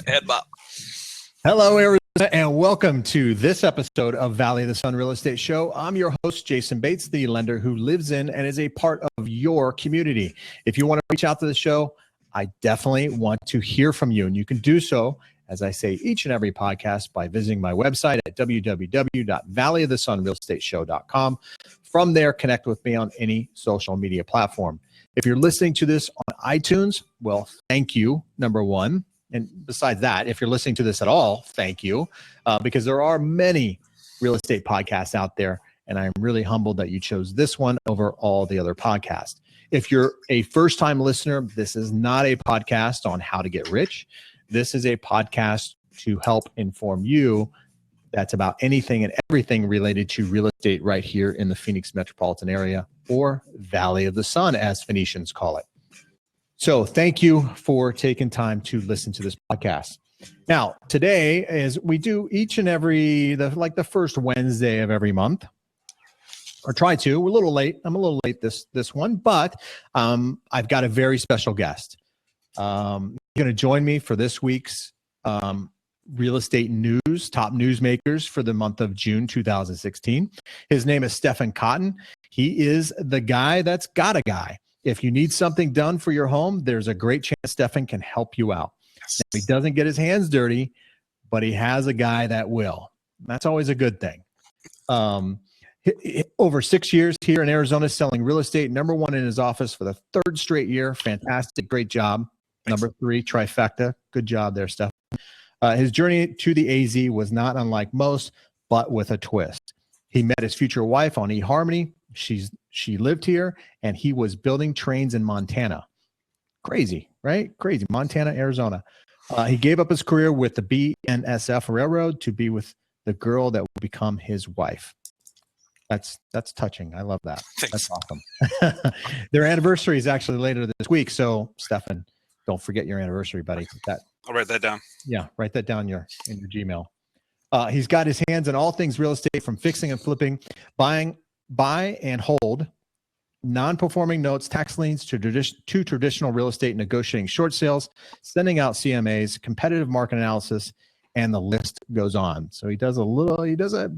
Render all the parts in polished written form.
Head bop. Hello, Arizona, and welcome to this episode of Valley of the Sun Real Estate Show. I'm your host, Jayson Bates, the lender who lives in and is a part of your community. If you want to reach out to the show, I definitely want to hear from you, and you can do so, as I say each and every podcast, by visiting my website at www.valleyofthesunrealestateshow.com. From there, connect with me on any social media platform. If you're listening to this on iTunes, well, thank you, number one. And besides that, if you're listening to this at all, thank you, because there are many real estate podcasts out there, and I'm really humbled that you chose this one over all the other podcasts. If you're a first-time listener, this is not a podcast on how to get rich. This is a podcast to help inform you that's about anything and everything related to real estate right here in the Phoenix metropolitan area, or Valley of the Sun, as Phoenicians call it. So thank you for taking time to listen to this podcast. Now, today, as we do each and every, the first Wednesday of every month, or try to. We're a little late. I'm a little late this one, but I've got a very special guest. Going to join me for this week's real estate news, top newsmakers for the month of June 2016. His name is Stephen Cotton. He is the guy that's got a guy. If you need something done for your home, there's a great chance Stephen can help you out. Yes. Now, he doesn't get his hands dirty, but he has a guy that will. That's always a good thing. Over 6 years here in Arizona selling real estate, number one in his office for the third straight year. Fantastic. Great job. Thanks. Number three, trifecta. Good job there, Steph. His journey to the AZ was not unlike most, but with a twist. He met his future wife on eHarmony. She lived here, and he was building trains in Montana. Crazy, right? Crazy. Montana, Arizona. He gave up his career with the BNSF Railroad to be with the girl that will become his wife. That's touching. I love that. Thanks. That's awesome. Their anniversary is actually later this week. So, Stephen, don't forget your anniversary, buddy. I'll write that down. Yeah, write that down in your Gmail. He's got his hands in all things real estate, from fixing and flipping, buy and hold, non-performing notes, tax liens, to traditional real estate, negotiating short sales, sending out CMAs, competitive market analysis, and the list goes on. So he does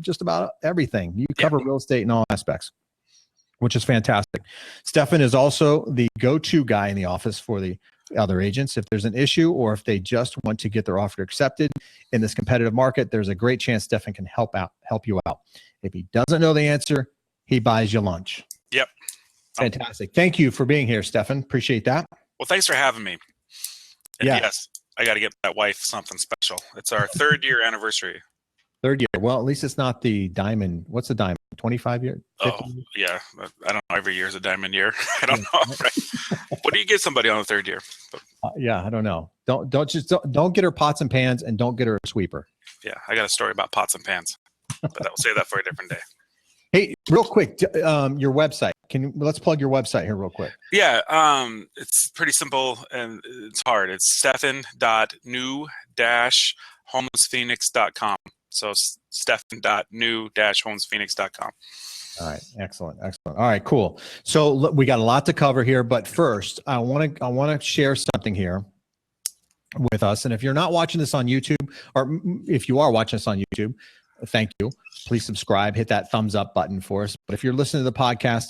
just about everything. You cover real estate in all aspects, which is fantastic. Stephen is also the go-to guy in the office for the other agents. If there's an issue, or if they just want to get their offer accepted in this competitive market, there's a great chance Stephen can help you out. If he doesn't know the answer, he buys you lunch. Yep. Fantastic. Thank you for being here, Stephen. Appreciate that. Well, thanks for having me. And Yeah. yes, I got to get that wife something special. It's our third year anniversary. Third year. Well, at least it's not the diamond. What's the diamond? 25 years? Oh, yeah. I don't know. Every year is a diamond year. I don't know. Right? What do you get somebody on the third year? Yeah, I don't know. Don't get her pots and pans, and don't get her a sweeper. Yeah, I got a story about pots and pans, but we'll save that for a different day. Hey, real quick, your website. Let's plug your website here real quick. Yeah, it's pretty simple and it's hard. It's stephen.new-homesphoenix.com. So stephen.new-homesphoenix.com. All right, excellent. All right, cool. So we got a lot to cover here, but first, I want to share something here with us. And if you're not watching this on YouTube, or if you are watching this on YouTube, thank you. Please subscribe, hit that thumbs up button for us. But if you're listening to the podcast,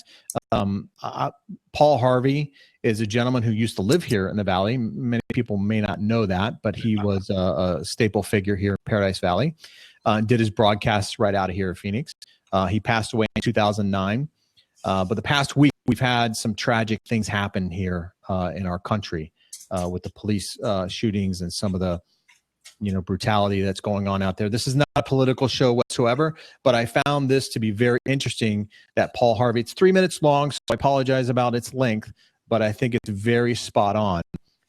Paul Harvey is a gentleman who used to live here in the Valley. Many people may not know that, but he was a staple figure here in Paradise Valley. Did his broadcasts right out of here in Phoenix. He passed away in 2009. But the past week, we've had some tragic things happen here in our country with the police shootings and some of the brutality that's going on out there. This is not a political show whatsoever, but I found this to be very interesting that Paul Harvey, it's 3 minutes long, so I apologize about its length, but I think it's very spot on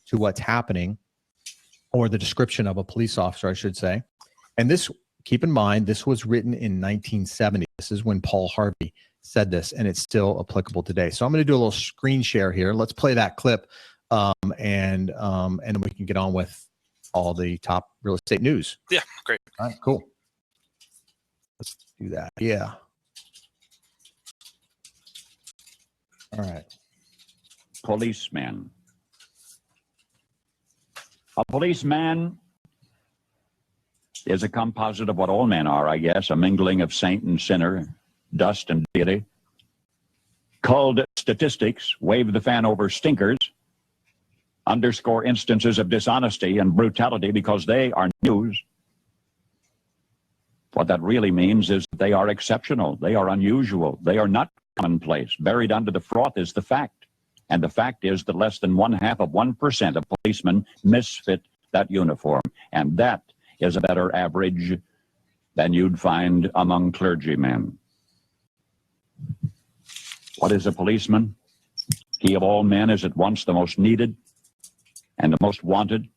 to what's happening, or the description of a police officer, I should say. And this, keep in mind, this was written in 1970. This is when Paul Harvey said this, and it's still applicable today. So I'm going to do a little screen share here. Let's play that clip, and then we can get on with all the top real estate news. Yeah, great. All right, cool. Let's do that. Yeah. Policemen A policeman is a composite of what all men are, I guess, a mingling of saint and sinner, dust and deity. Culled statistics wave the fan over stinkers, underscore instances of dishonesty and brutality because they are news. What that really means is that they are exceptional, they are unusual, they are not commonplace. Buried under the froth is the fact. And the fact is that less than 0.5% of policemen misfit that uniform. And that is a better average than you'd find among clergymen. What is a policeman? He of all men is at once the most needed and the most wanted.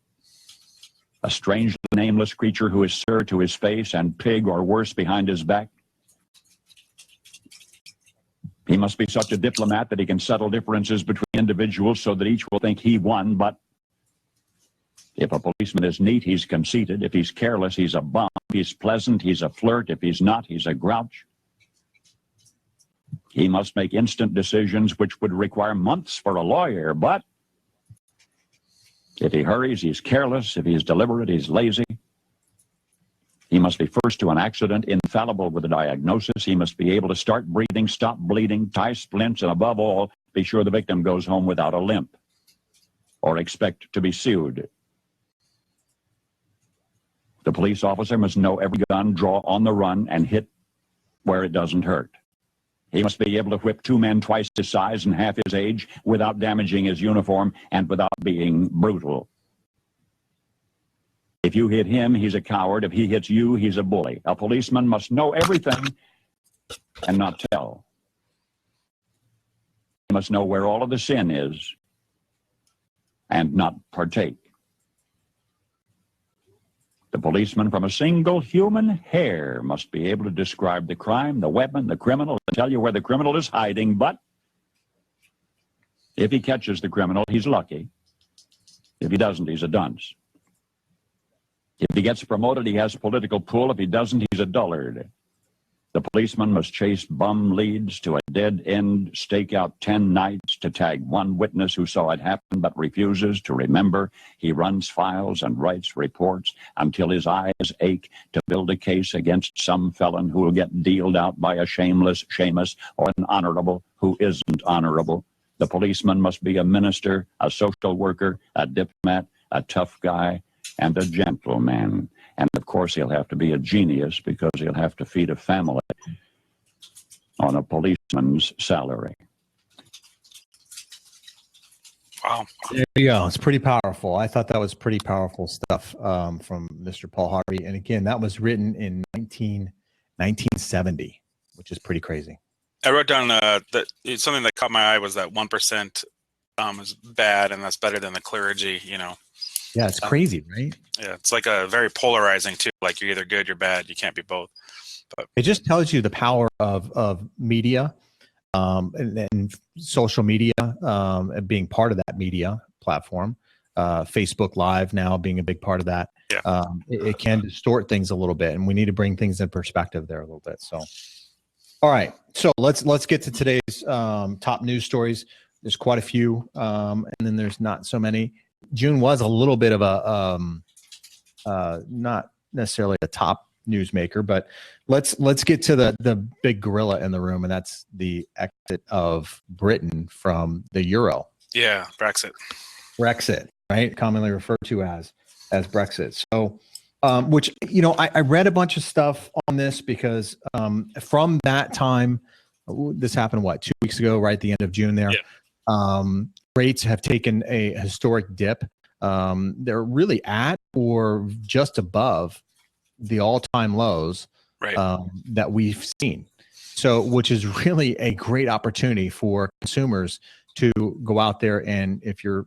A strangely nameless creature who is sir to his face and pig or worse behind his back. He must be such a diplomat that he can settle differences between individuals so that each will think he won. But if a policeman is neat, he's conceited. If he's careless, he's a bum. If he's pleasant, he's a flirt. If he's not, he's a grouch. He must make instant decisions which would require months for a lawyer. But if he hurries, he's careless. If he's deliberate, he's lazy. He must be first to an accident, infallible with a diagnosis. He must be able to start breathing, stop bleeding, tie splints, and above all, be sure the victim goes home without a limp or expect to be sued. The police officer must know every gun, draw on the run, and hit where it doesn't hurt. He must be able to whip two men twice his size and half his age without damaging his uniform and without being brutal. If you hit him, he's a coward. If he hits you, he's a bully. A policeman must know everything and not tell. He must know where all of the sin is and not partake. The policeman from a single human hair must be able to describe the crime, the weapon, the criminal, and tell you where the criminal is hiding. But if he catches the criminal, he's lucky. If he doesn't, he's a dunce. If he gets promoted, he has political pull. If he doesn't, he's a dullard. The policeman must chase bum leads to a dead end, stake out 10 nights to tag one witness who saw it happen but refuses to remember. He runs files and writes reports until his eyes ache to build a case against some felon who will get dealed out by a shameless Seamus or an honorable who isn't honorable. The policeman must be a minister, a social worker, a diplomat, a tough guy, and a gentleman. And of course, he'll have to be a genius because he'll have to feed a family on a policeman's salary. Wow. There you go. It's pretty powerful. I thought that was pretty powerful stuff from Mr. Paul Harvey. And again, that was written in 1970, which is pretty crazy. I wrote down that something that caught my eye was that 1% is bad, and that's better than the clergy, you know. Yeah, it's crazy, right? Yeah, it's like a very polarizing too. Like you're either good, you're bad. You can't be both. But it just tells you the power of media and social media and being part of that media platform. Facebook Live now being a big part of that. Yeah. It can distort things a little bit, and we need to bring things in perspective there a little bit. So, all right. So let's get to today's top news stories. There's quite a few, and then there's not so many. June was a little bit of a not necessarily a top newsmaker, but let's get to the big gorilla in the room, and that's the exit of Britain from the euro. Yeah, Brexit, right? Commonly referred to as Brexit. So, which I read a bunch of stuff on this because from that time, this happened 2 weeks ago, right at the end of June there. Yeah. Rates have taken a historic dip. They're really at or just above the all-time lows that we've seen. So, which is really a great opportunity for consumers to go out there and, if you're,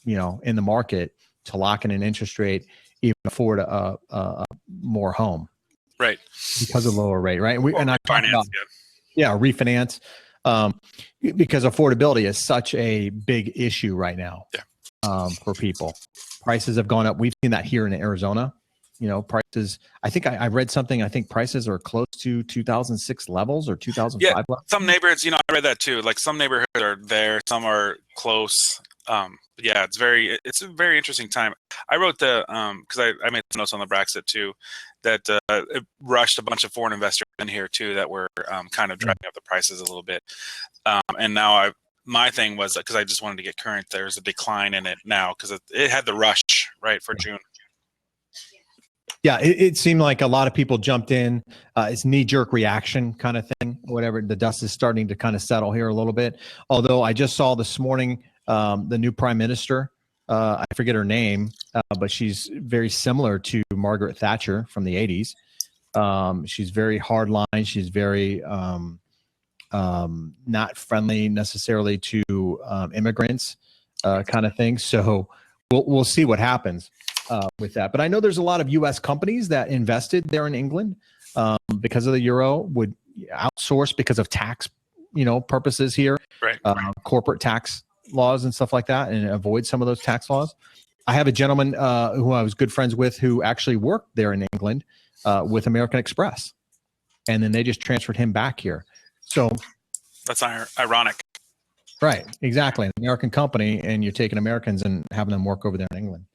in the market, to lock in an interest rate, even afford a more home, right? Because of lower rate, right? And I talked about refinance. Because affordability is such a big issue right now for people. Prices have gone up. We've seen that here in Arizona. Prices, I think I read something. I think prices are close to 2006 levels or 2005 levels. Some neighborhoods, I read that too. Like some neighborhoods are there, some are close. But yeah, it's a very interesting time. I wrote because I made some notes on the Brexit too, that it rushed a bunch of foreign investors in here too that were kind of driving up the prices a little bit. And now my thing was, because I just wanted to get current, there's a decline in it now because it had the rush right for June. Yeah, it seemed like a lot of people jumped in. It's knee-jerk reaction kind of thing, whatever. The dust is starting to kind of settle here a little bit. Although I just saw this morning the new prime minister, I forget her name, but she's very similar to Margaret Thatcher from the 80s. She's very hardline. She's very not friendly necessarily to immigrants kind of thing. So we'll see what happens with that. But I know there's a lot of U.S. companies that invested there in England because of the euro, would outsource because of tax, purposes here, right. Corporate tax laws and stuff like that, and avoid some of those tax laws. I have a gentleman who I was good friends with who actually worked there in England with American Express, and then they just transferred him back here. So that's ironic. Right, exactly. An American company, and you're taking Americans and having them work over there in England.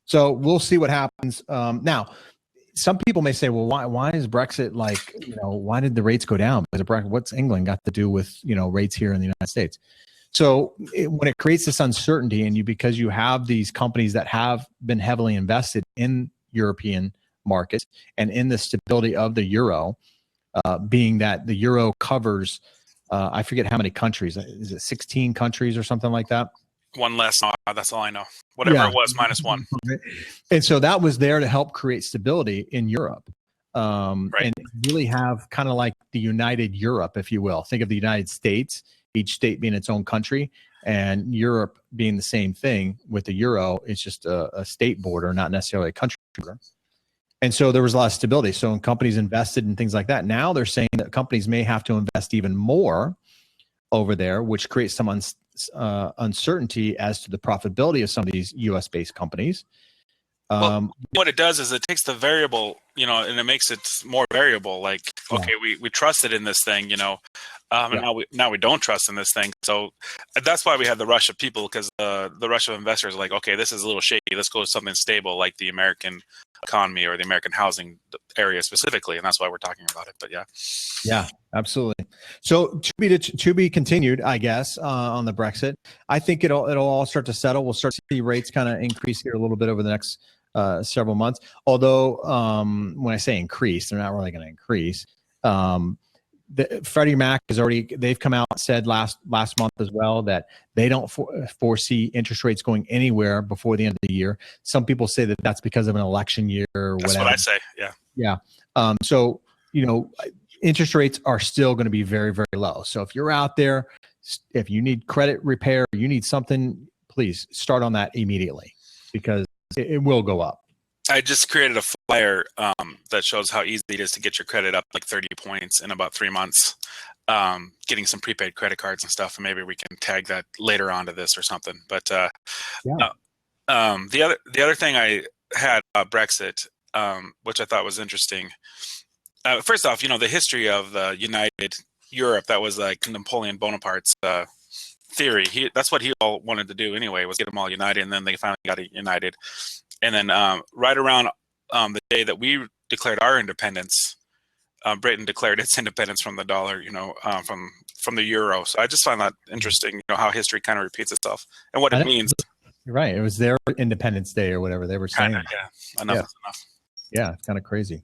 So we'll see what happens. Now, some people may say, well, why is Brexit why did the rates go down? What's England got to do with, rates here in the United States? So when it creates this uncertainty because you have these companies that have been heavily invested in European markets and in the stability of the euro, being that the euro covers, I forget how many countries. Is it 16 countries or something like that? One less. That's all I know. Whatever it was, -1. And so that was there to help create stability in Europe, and really have kind of like the united Europe, if you will. Think of the United States, each state being its own country, and Europe being the same thing with the euro. It's just a state border, not necessarily a country border. And so there was a lot of stability. So when companies invested in things like that, now they're saying that companies may have to invest even more over there, which creates some uncertainty as to the profitability of some of these U.S.-based companies. Well, what it does is it takes the variable, and it makes it more variable. Like, okay, we trusted in this thing, and now we don't trust in this thing. So that's why we had the rush of people, because the rush of investors are like, okay, this is a little shaky. Let's go to something stable like the American economy or the American housing area specifically, and that's why we're talking about it. But yeah, absolutely. So to be continued, I guess, on the Brexit. I think it'll all start to settle. We'll start to see rates kind of increase here a little bit over the next several months. Although when I say increase, they're not really going to increase. Freddie Mac they've come out and said last month as well that they don't foresee interest rates going anywhere before the end of the year. Some people say that that's because of an election year or whatever. That's what I say. Yeah. So, interest rates are still going to be very, very low. So if you're out there, if you need credit repair, you need something, please start on that immediately, because it will go up. I just created a flyer that shows how easy it is to get your credit up like 30 points in about 3 months, getting some prepaid credit cards and stuff. And maybe we can tag that later on to this or something. But the other thing I had about Brexit, which I thought was interesting. First off, the history of the United Europe, that was like Napoleon Bonaparte's theory. That's what he all wanted to do anyway, was get them all united. And then they finally got it united. And then right around the day that we declared our independence, Britain declared its independence from the dollar, from the euro. So I just find that interesting, how history kind of repeats itself and what it means. You're right. It was their Independence Day or whatever they were saying. Yeah. Enough is enough. Yeah, it's kind of crazy.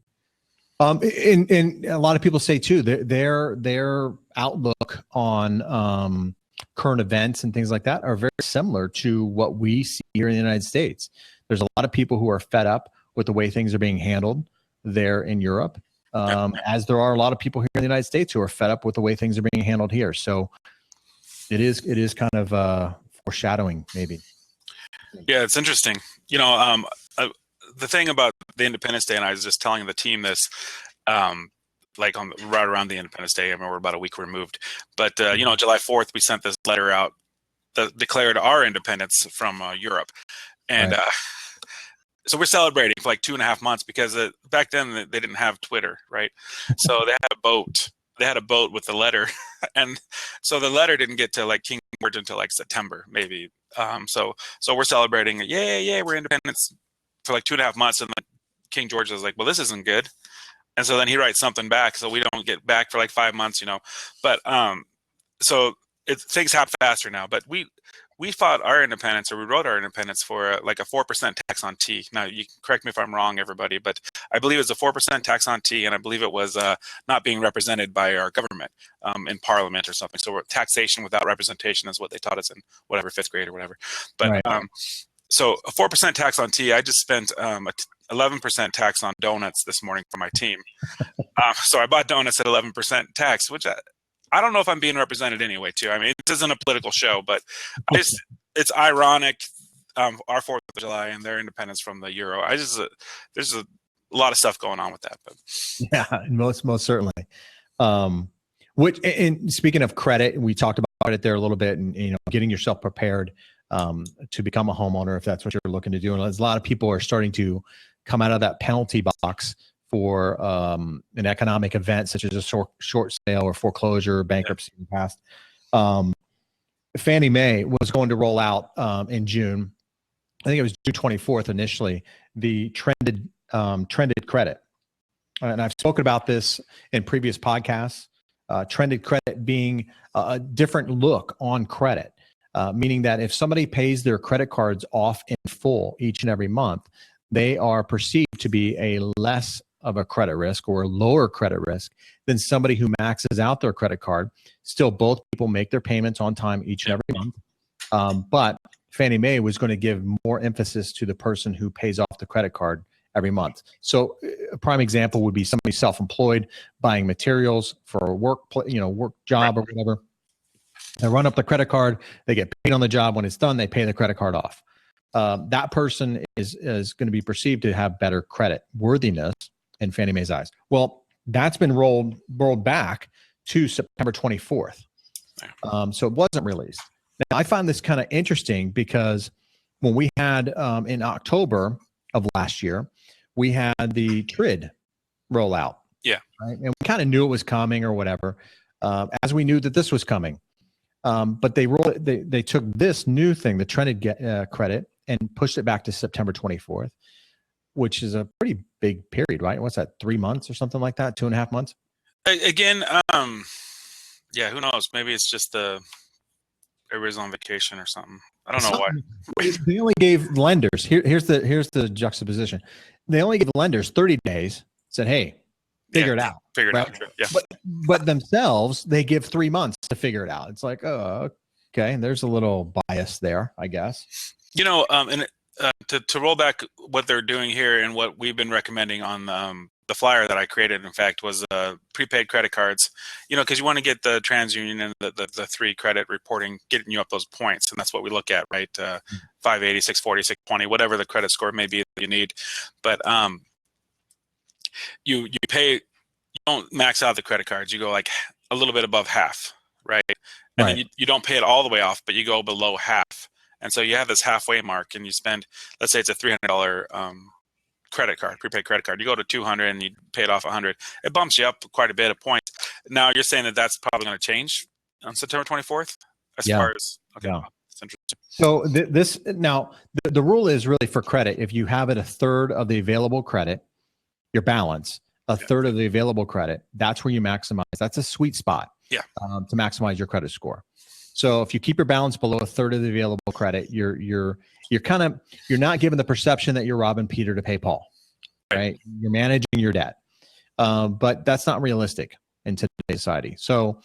And a lot of people say too, their outlook on current events and things like that are very similar to what we see here in the United States. There's a lot of people who are fed up with the way things are being handled there in Europe, as there are a lot of people here in the United States who are fed up with the way things are being handled here. So it is kind of foreshadowing, maybe. Yeah, it's interesting. The thing about the Independence Day, and I was just telling the team this, right around the Independence Day. I mean, we're about a week removed, but July 4th, we sent this letter out that declared our independence from Europe, and so we're celebrating for like 2.5 months because back then they didn't have Twitter, right? So they had a boat they had a boat with the letter, and so the letter didn't get to like King George until like September, maybe. So we're celebrating, yay, we're independence for like 2.5 months, and then King George was like, well, this isn't good, and so then he writes something back, so we don't get back for like 5 months, But so things happen faster now. But we fought our independence, or we wrote our independence for like a 4% tax on tea. Now, you can correct me if I'm wrong, everybody, but I believe it's a 4% tax on tea, and I believe it was not being represented by our government in Parliament or something. So taxation without representation is what they taught us in whatever 5th grade or whatever. But Right. So a 4% tax on tea. I just spent 11% tax on donuts this morning for my team. So I bought donuts at 11% tax, which I don't know if I'm being represented anyway, too. I mean, this isn't a political show, but it's ironic. Our 4th of July and their independence from the euro. There's a lot of stuff going on with that. But Yeah, most certainly. Which, and speaking of credit, we talked about it there a little bit, and getting yourself prepared to become a homeowner if that's what you're looking to do. And a lot of people are starting to come out of that penalty box for an economic event such as a short sale or foreclosure or bankruptcy in the past. Fannie Mae was going to roll out in June. I think it was June 24th initially, the trended credit. And I've spoken about this in previous podcasts. Trended credit being a different look on credit, meaning that if somebody pays their credit cards off in full each and every month, they are perceived to be a less of a credit risk or a lower credit risk than somebody who maxes out their credit card. Still, both people make their payments on time each and every month. But Fannie Mae was going to give more emphasis to the person who pays off the credit card every month. So a prime example would be somebody self-employed buying materials for a work job or whatever. They run up the credit card, they get paid on the job. When it's done, they pay the credit card off. That person is going to be perceived to have better credit worthiness in Fannie Mae's eyes. Well, that's been rolled back to September 24th. So it wasn't released. Now, I find this kind of interesting because when we had in October of last year, we had the TRID rollout. Yeah. Right? And we kind of knew it was coming or whatever, as we knew that this was coming. But they took this new thing, the trended credit, and pushed it back to September 24th, which is a pretty big period, right? What's that, 3 months or something like that? 2.5 months? Again, yeah, who knows? Maybe it's just everybody's on vacation or something. I don't know why. They only gave lenders, here's the juxtaposition. They only gave lenders 30 days, said, hey, figure it out. Figure it out. Yeah. But themselves, they give 3 months to figure it out. It's like, oh, okay. There's a little bias there, I guess. And to roll back what they're doing here and what we've been recommending on the flyer that I created, in fact, was prepaid credit cards, because you want to get the TransUnion and the 3 credit reporting, getting you up those points. And that's what we look at, right? 580, 640, 620, whatever the credit score may be that you need. But you don't max out the credit cards. You go like a little bit above half, right? And then you don't pay it all the way off, but you go below half. And so you have this halfway mark, and you spend, let's say it's a $300 credit card, prepaid credit card. You go to $200 and you pay it off $100. It bumps you up quite a bit of points. Now you're saying that that's probably going to change on September 24th, as far as okay. Yeah. That's interesting. So this now the rule is really for credit. If you have it a third of the available credit, your balance, a third of the available credit, that's where you maximize. That's a sweet spot. Yeah. To maximize your credit score. So if you keep your balance below a third of the available credit, you're not given the perception that you're robbing Peter to pay Paul, right? You're managing your debt, but that's not realistic in today's society. So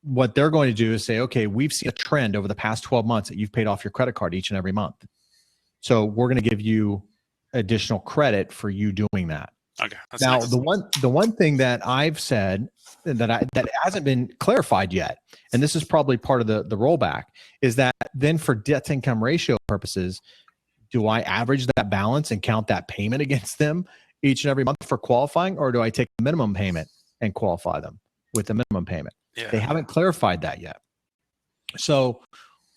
what they're going to do is say, okay, we've seen a trend over the past 12 months that you've paid off your credit card each and every month. So we're going to give you additional credit for you doing that. Okay. Now, nice. the one thing that I've said that hasn't been clarified yet, and this is probably part of the rollback, is that then for debt to income ratio purposes, do I average that balance and count that payment against them each and every month for qualifying, or do I take the minimum payment and qualify them with the minimum payment? Yeah. They haven't clarified that yet. So,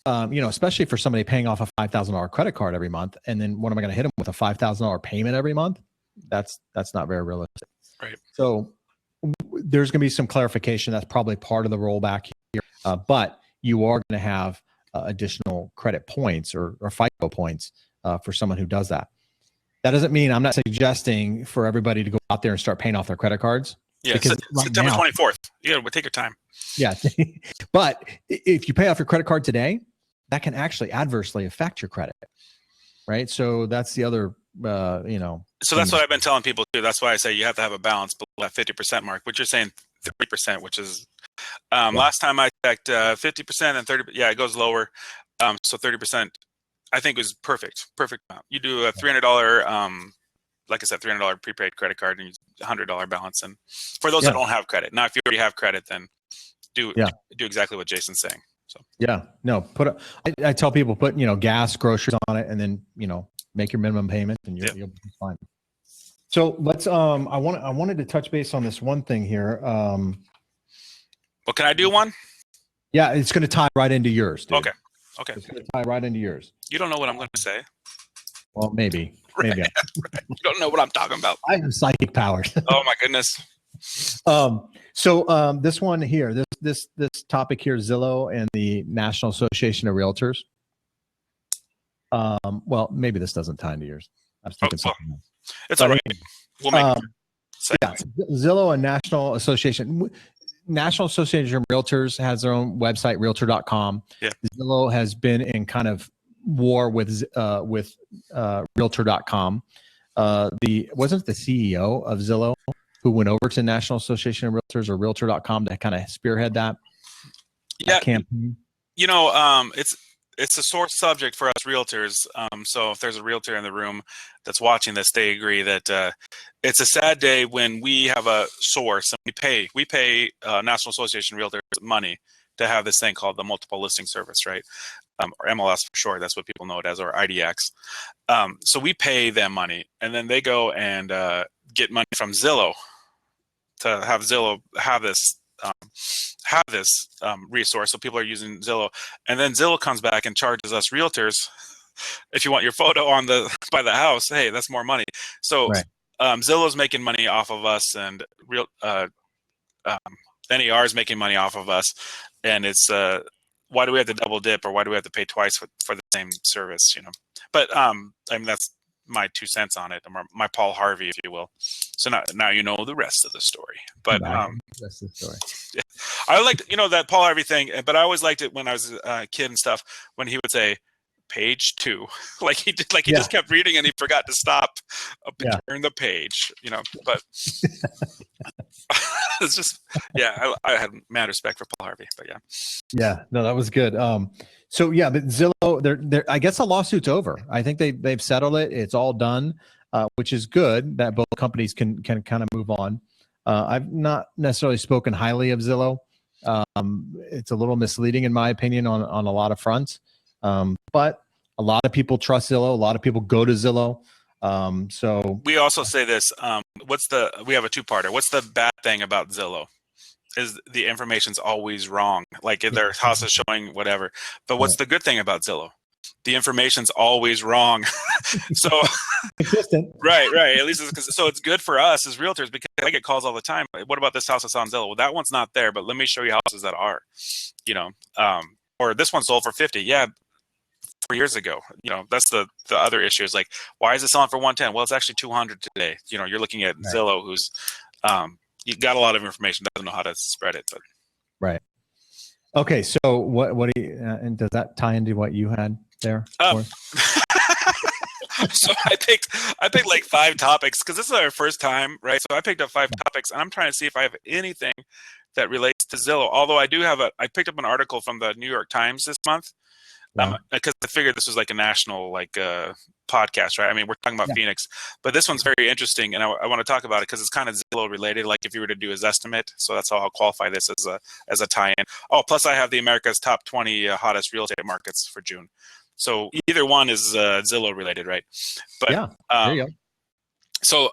especially for somebody paying off a $5,000 credit card every month, and then what am I going to hit them with, a $5,000 payment every month? That's not very realistic. Right. So there's going to be some clarification. That's probably part of the rollback here. But you are going to have additional credit points or FICO points for someone who does that. That doesn't mean I'm not suggesting for everybody to go out there and start paying off their credit cards. Yeah, because September 24th. Yeah, take your time. Yeah. But if you pay off your credit card today, that can actually adversely affect your credit. Right. So that's the other, So that's what I've been telling people too. That's why I say you have to have a balance below that 50% mark, which you're saying 30%, which is last time I checked 50% and 30%. Yeah, it goes lower. So 30%, I think is perfect. Perfect amount. You do a $300, like I said, $300 prepaid credit card and $100 balance. And for those that don't have credit, now if you already have credit, then do exactly what Jason's saying. So I tell people put gas, groceries on it, and then make your minimum payment, and you'll be fine. So let's I wanted to touch base on this one thing here. Well, can I do one? Yeah, it's going to tie right into yours, dude. Okay. It's going to tie right into yours. You don't know what I'm going to say. Well, maybe. Right. You don't know what I'm talking about. I have psychic powers. Oh my goodness. So this one here, this topic here, Zillow and the National Association of Realtors. Well, maybe this doesn't tie into yours. I was thinking something else. It's all right. We'll make Zillow and National Association of Realtors has their own website, realtor.com. Yeah. Zillow has been in kind of war with realtor.com. Wasn't the CEO of Zillow who went over to National Association of Realtors or realtor.com to kind of spearhead that campaign? It's a sore subject for us realtors. So if there's a realtor in the room that's watching this, they agree that it's a sad day when we have a source and we pay National Association of Realtors money to have this thing called the multiple listing service, right? Or MLS for short. That's what people know it as, or IDX. So we pay them money, and then they go and get money from Zillow to have Zillow have this resource. So people are using Zillow, and then Zillow comes back and charges us realtors. If you want your photo by the house, hey, that's more money. So Zillow's making money off of us, and NER is making money off of us, and it's why do we have to double dip, or why do we have to pay twice for the same service? But that's my 2 cents on it, my Paul Harvey, if you will. So now you know the rest of the story. But that's the story. Yeah. I liked that Paul Harvey thing, but I always liked it when I was a kid and stuff, when he would say page 2, he just kept reading and he forgot to stop, turn the page, but it's just I had mad respect for Paul Harvey, but no, that was good. So but Zillow, they're I guess the lawsuit's over. I think they've settled it. It's all done, which is good that both companies can kind of move on. I've not necessarily spoken highly of Zillow. It's a little misleading in my opinion on a lot of fronts. But a lot of people trust Zillow. A lot of people go to Zillow. So we also say this. We have a two-parter. What's the bad thing about Zillow? Is the information's always wrong. Like if their house is showing whatever. But what's the good thing about Zillow? The information's always wrong. So consistent. Right. At least it's good for us as realtors, because I get calls all the time. What about this house that's on Zillow? Well, that one's not there, but let me show you houses that are. Or this one sold for 50. Yeah. 4 years ago, that's the other issue is like, why is it selling for 110? Well, it's actually 200 today. You're looking at Zillow, who's you got a lot of information, doesn't know how to spread it. But right. Okay. So what do you, and does that tie into what you had there? So I picked like 5 topics because this is our first time, right? So I picked up 5 topics, and I'm trying to see if I have anything that relates to Zillow. Although I picked up an article from the New York Times this month. Because I figured this was like a national podcast, right? I mean, we're talking about Phoenix, but this one's very interesting, and I want to talk about it because it's kind of Zillow related. Like if you were to do a Zestimate, so that's how I'll qualify this as a tie-in. Oh, plus I have the America's top 20 hottest real estate markets for June. So either one is Zillow related, right? But there you go. So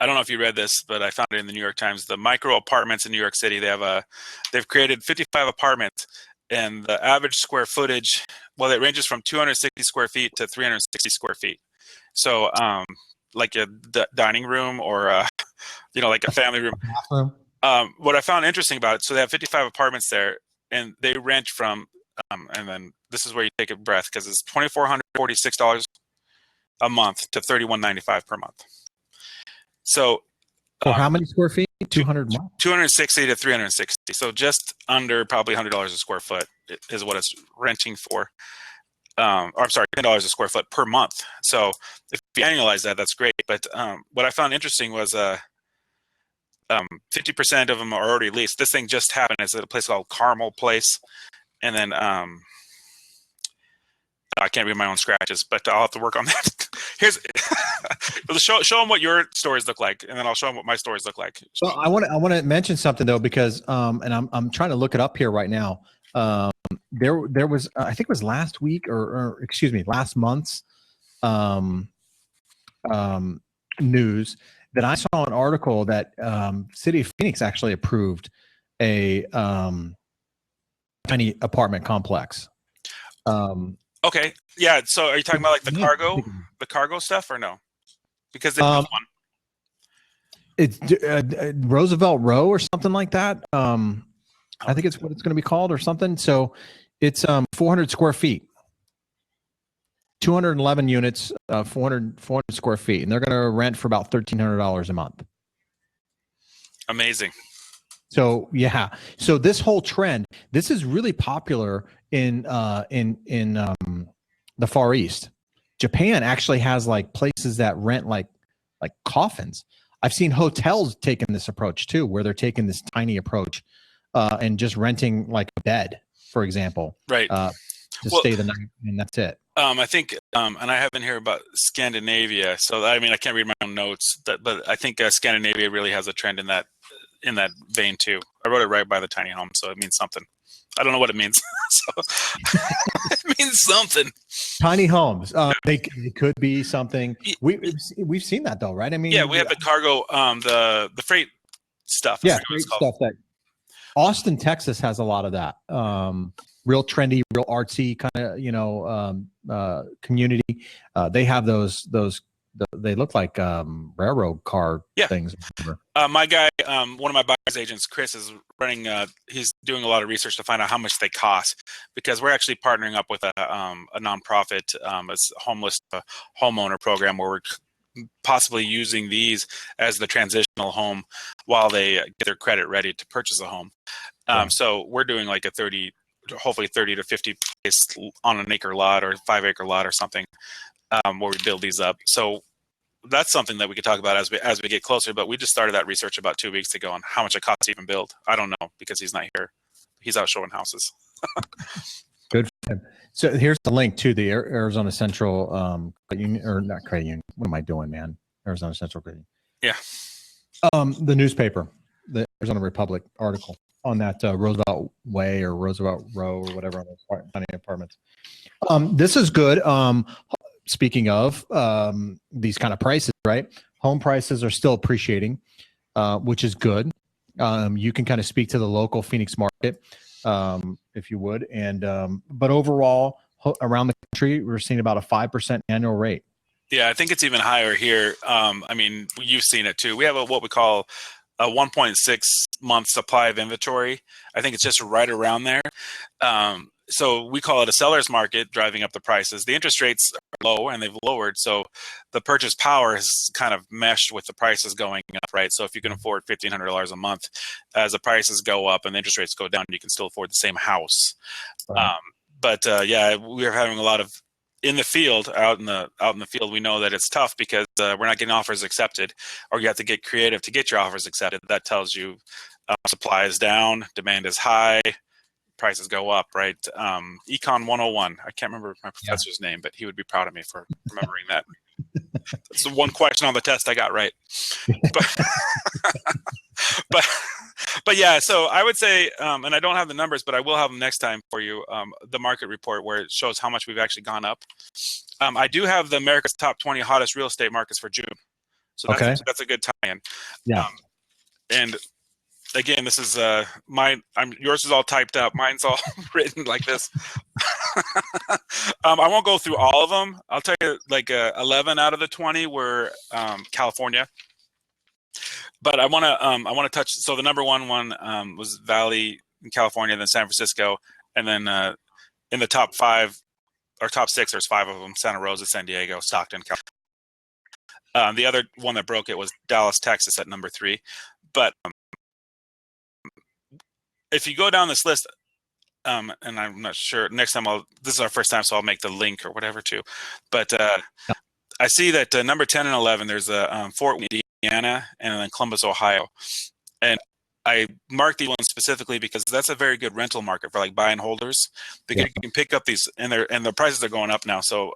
I don't know if you read this, but I found it in the New York Times. The micro apartments in New York City, they've created 55 apartments. And the average square footage, well, it ranges from 260 square feet to 360 square feet. So like a dining room or, like a family room. Bathroom. What I found interesting about it, so they have 55 apartments there, and they rent from, and then this is where you take a breath because it's $2,446 a month to $3,195 per month. So For how many square feet? 200 more. 260 to 360. So just under probably $100 a square foot is what it's renting for. Or I'm sorry, $10 a square foot per month. So if you annualize that, that's great. But what I found interesting was 50% of them are already leased. This thing just happened. It's at a place called Carmel Place. And then I can't read my own scratches, but I'll have to work on that. Here's show them what your stories look like, and then I'll show them what my stories look like. Well, I want to mention something though, because and I'm trying to look it up here right now. There was I think it was last week or excuse me, last month's news that I saw an article that City of Phoenix actually approved a tiny apartment complex. Okay, yeah. So are you talking about like the cargo stuff, or no? Because they built one. It's Roosevelt Row or something like that. I think it's what it's going to be called or something. So it's 400 square feet, 211 units, 400 square feet, and they're going to rent for about $1,300 a month. Amazing. So yeah, so this whole trend, this is really popular in the Far East. Japan actually has like places that rent like coffins. I've seen hotels taking this approach too, where they're taking this tiny approach and just renting like a bed, for example, right, to stay the night, and that's it. I think, and I have been here about Scandinavia. So I mean, I can't read my own notes, but I think Scandinavia really has a trend in that vein too. I wrote it right by the tiny home, so it means something. I don't know what it means. So it means something. Tiny homes. They could be something. We've seen that though, right? I mean, yeah, we have the cargo, the freight stuff. Yeah, freight stuff. That Austin, Texas has a lot of that. Real trendy, real artsy kind of community. They have those. They look like railroad car things. My guy, one of my buyer's agents, Chris, is running. He's doing a lot of research to find out how much they cost, because we're actually partnering up with a nonprofit, it's homeless homeowner program, where we're possibly using these as the transitional home while they get their credit ready to purchase a home. So we're doing like hopefully 30 to 50 place on an acre lot or 5 acre lot or something, where we build these up. So that's something that we could talk about as we get closer. But we just started that research about 2 weeks ago on how much it costs to even build. I don't know, because he's not here. He's out showing houses. Good for him. So here's the link to the Arizona Central Union, or not credit union. What am I doing, man? Arizona Central Credit Union. Yeah. The newspaper, the Arizona Republic article on that Roosevelt Way or Roosevelt Row or whatever on those tiny apartments. This is good. Speaking of these kind of prices, right? Home prices are still appreciating, which is good. You can kind of speak to the local Phoenix market, if you would. And but overall, around the country, we're seeing about a 5% annual rate. Yeah, I think it's even higher here. I mean, you've seen it too. We have what we call a 1.6 month supply of inventory. I think it's just right around there. So we call it a seller's market, driving up the prices. The interest rates are low and they've lowered, so the purchase power has kind of meshed with the prices going up, right? So if you can afford $1,500 a month, as the prices go up and the interest rates go down, you can still afford the same house. Right. Yeah, we're having a lot of in the field, out in the field. We know that it's tough because we're not getting offers accepted, or you have to get creative to get your offers accepted. That tells you supply is down, demand is high, prices go up, right? Econ 101. I can't remember my professor's name, but he would be proud of me for remembering that. That's the one question on the test I got right. But yeah, so I would say, and I don't have the numbers, but I will have them next time for you, the market report where it shows how much we've actually gone up. I do have the America's Top 20 Hottest Real Estate Markets for June. So that's a good tie-in. Yeah. And again, this is yours is all typed up. Mine's all written like this. I won't go through all of them. I'll tell you, like 11 out of the 20 were California. But I want to touch. So the number one was Valley in California, then San Francisco, and then in the top 5 or top 6, there's 5 of them: Santa Rosa, San Diego, Stockton, California. The other one that broke it was Dallas, Texas at number 3. But if you go down this list, and I'm not sure, next time this is our first time, so I'll make the link or whatever too. But I see that number 10 and 11, there's a Fort Wayne, Indiana, and then Columbus, Ohio. And I marked these ones specifically because that's a very good rental market for like buy and holders, because you can pick up these, and the prices are going up now. So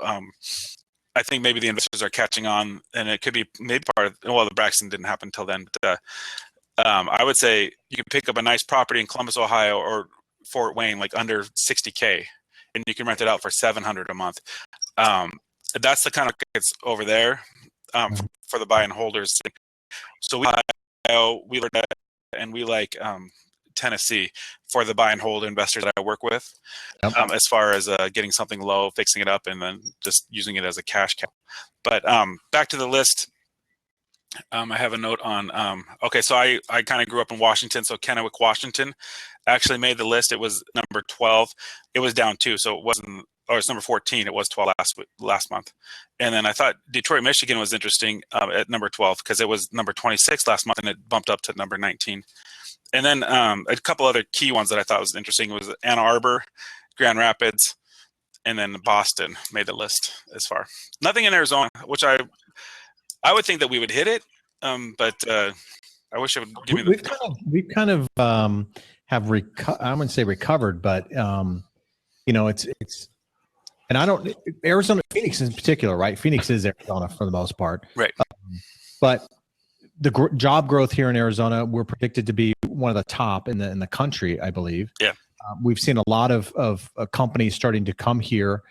I think maybe the investors are catching on, and it could be maybe part of, well, the Braxton didn't happen until then. But I would say you can pick up a nice property in Columbus, Ohio, or Fort Wayne, like under $60K, and you can rent it out for $700 a month. That's the kind of markets over there for the buy and holders. So we learned that, and we like Tennessee for the buy and hold investors that I work with, as far as getting something low, fixing it up, and then just using it as a cash cow. But back to the list. I have a note on, okay, so I kind of grew up in Washington, so Kennewick, Washington actually made the list. It was number 12. It was down 2, so it wasn't, or it's number 14. It was 12 last month. And then I thought Detroit, Michigan was interesting at number 12 because it was number 26 last month, and it bumped up to number 19. And then a couple other key ones that I thought was interesting was Ann Arbor, Grand Rapids, and then Boston made the list as far. Nothing in Arizona, which I would think that we would hit it, but I wish it would give me the. We've kind of have I wouldn't say recovered, but it's, and I don't, Arizona, Phoenix in particular, right? Phoenix is Arizona for the most part, right? But the job growth here in Arizona, we're predicted to be one of the top in the country, I believe. Yeah, we've seen a lot of companies starting to come here.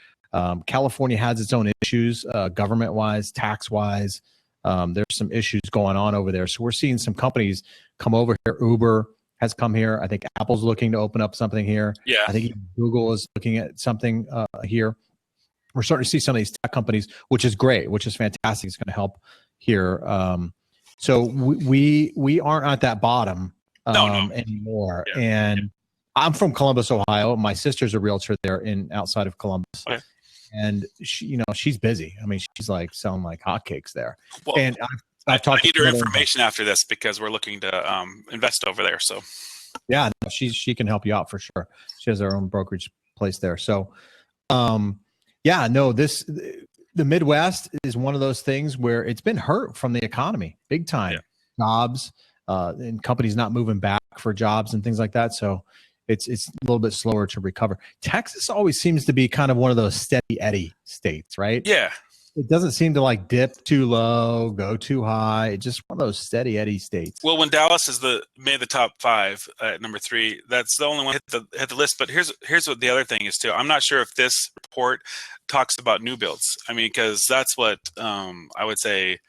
California has its own issues, government-wise, tax-wise. There's some issues going on over there. So we're seeing some companies come over here. Uber has come here. I think Apple's looking to open up something here. Yeah. I think Google is looking at something here. We're starting to see some of these tech companies, which is great, which is fantastic. It's going to help here. So we aren't at that bottom anymore. Yeah. And I'm from Columbus, Ohio. My sister's a realtor there outside of Columbus. Okay. And she's busy. I mean, she's like selling like hotcakes there. Well, and I've talked. I need her information after this because we're looking to invest over there. So, yeah, she can help you out for sure. She has her own brokerage place there. So, the Midwest is one of those things where it's been hurt from the economy big time. Yeah. Jobs and companies not moving back for jobs and things like that. So. It's a little bit slower to recover. Texas always seems to be kind of one of those steady Eddie states, right? Yeah. It doesn't seem to like dip too low, go too high. It's just one of those steady Eddie states. Well, when Dallas made the top 5 at number 3, that's the only one hit the list. But here's what the other thing is too. I'm not sure if this report talks about new builds. I mean, because that's what I would say.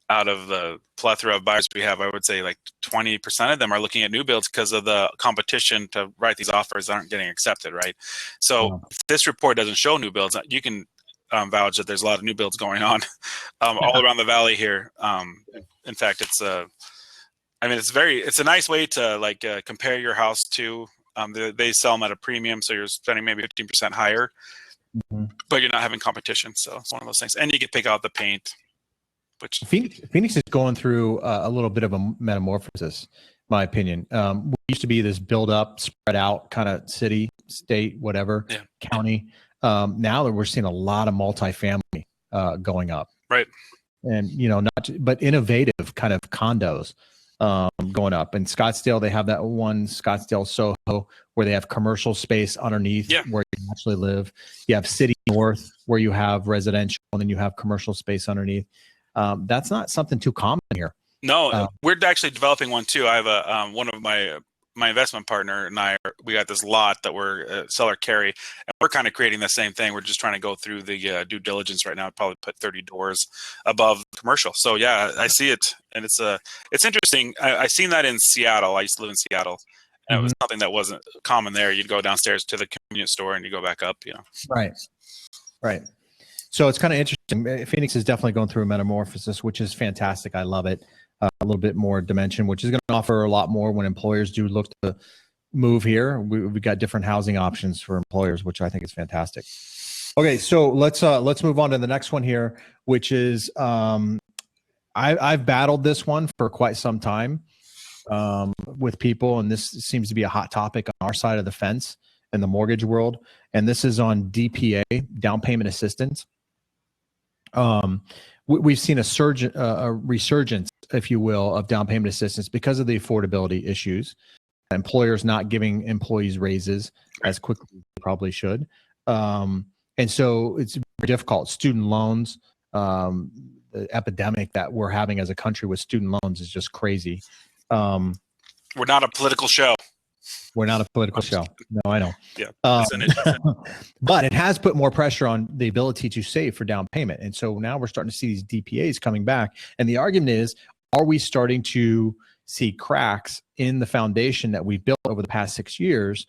Out of the plethora of buyers we have, I would say like 20% of them are looking at new builds because of the competition to write these offers that aren't getting accepted, right? So if this report doesn't show new builds, you can vouch that there's a lot of new builds going on all around the valley here. In fact, it's a nice way to like compare your house to. They sell them at a premium, so you're spending maybe 15% higher, but you're not having competition. So it's one of those things, and you can pick out the paint. Phoenix is going through a little bit of a metamorphosis, my opinion. We used to be this build up, spread out kind of city, state, whatever, county. Now that we're seeing a lot of multifamily going up, right? And but innovative kind of condos going up. In Scottsdale, they have that one Scottsdale Soho where they have commercial space underneath where you actually live. You have City North where you have residential, and then you have commercial space underneath. That's not something too common here. No, we're actually developing one too. I have one of my investment partner and we got this lot that we're seller carry, and we're kind of creating the same thing. We're just trying to go through the due diligence right now. I'd probably put 30 doors above commercial. So yeah, I see it, and it's interesting. I seen that in Seattle. I used to live in Seattle, and it was something that wasn't common there. You'd go downstairs to the convenience store and you go back up. Right. So it's kind of interesting. Phoenix is definitely going through a metamorphosis, which is fantastic. I love it. a little bit more dimension, which is going to offer a lot more when employers do look to move here. We've got different housing options for employers, which I think is fantastic. Okay, so let's move on to the next one here, which is I've battled this one for quite some time with people, and this seems to be a hot topic on our side of the fence in the mortgage world. And this is on DPA, down payment assistance. We've seen a resurgence, if you will, of down payment assistance because of the affordability issues. Employers not giving employees raises as quickly as they probably should. And so it's very difficult. Student loans, the epidemic that we're having as a country with student loans is just crazy. We're not a political show. We're not a political show. No, I know. Yeah. But it has put more pressure on the ability to save for down payment. And so now we're starting to see these DPAs coming back. And the argument is, are we starting to see cracks in the foundation that we've built over the past 6 years?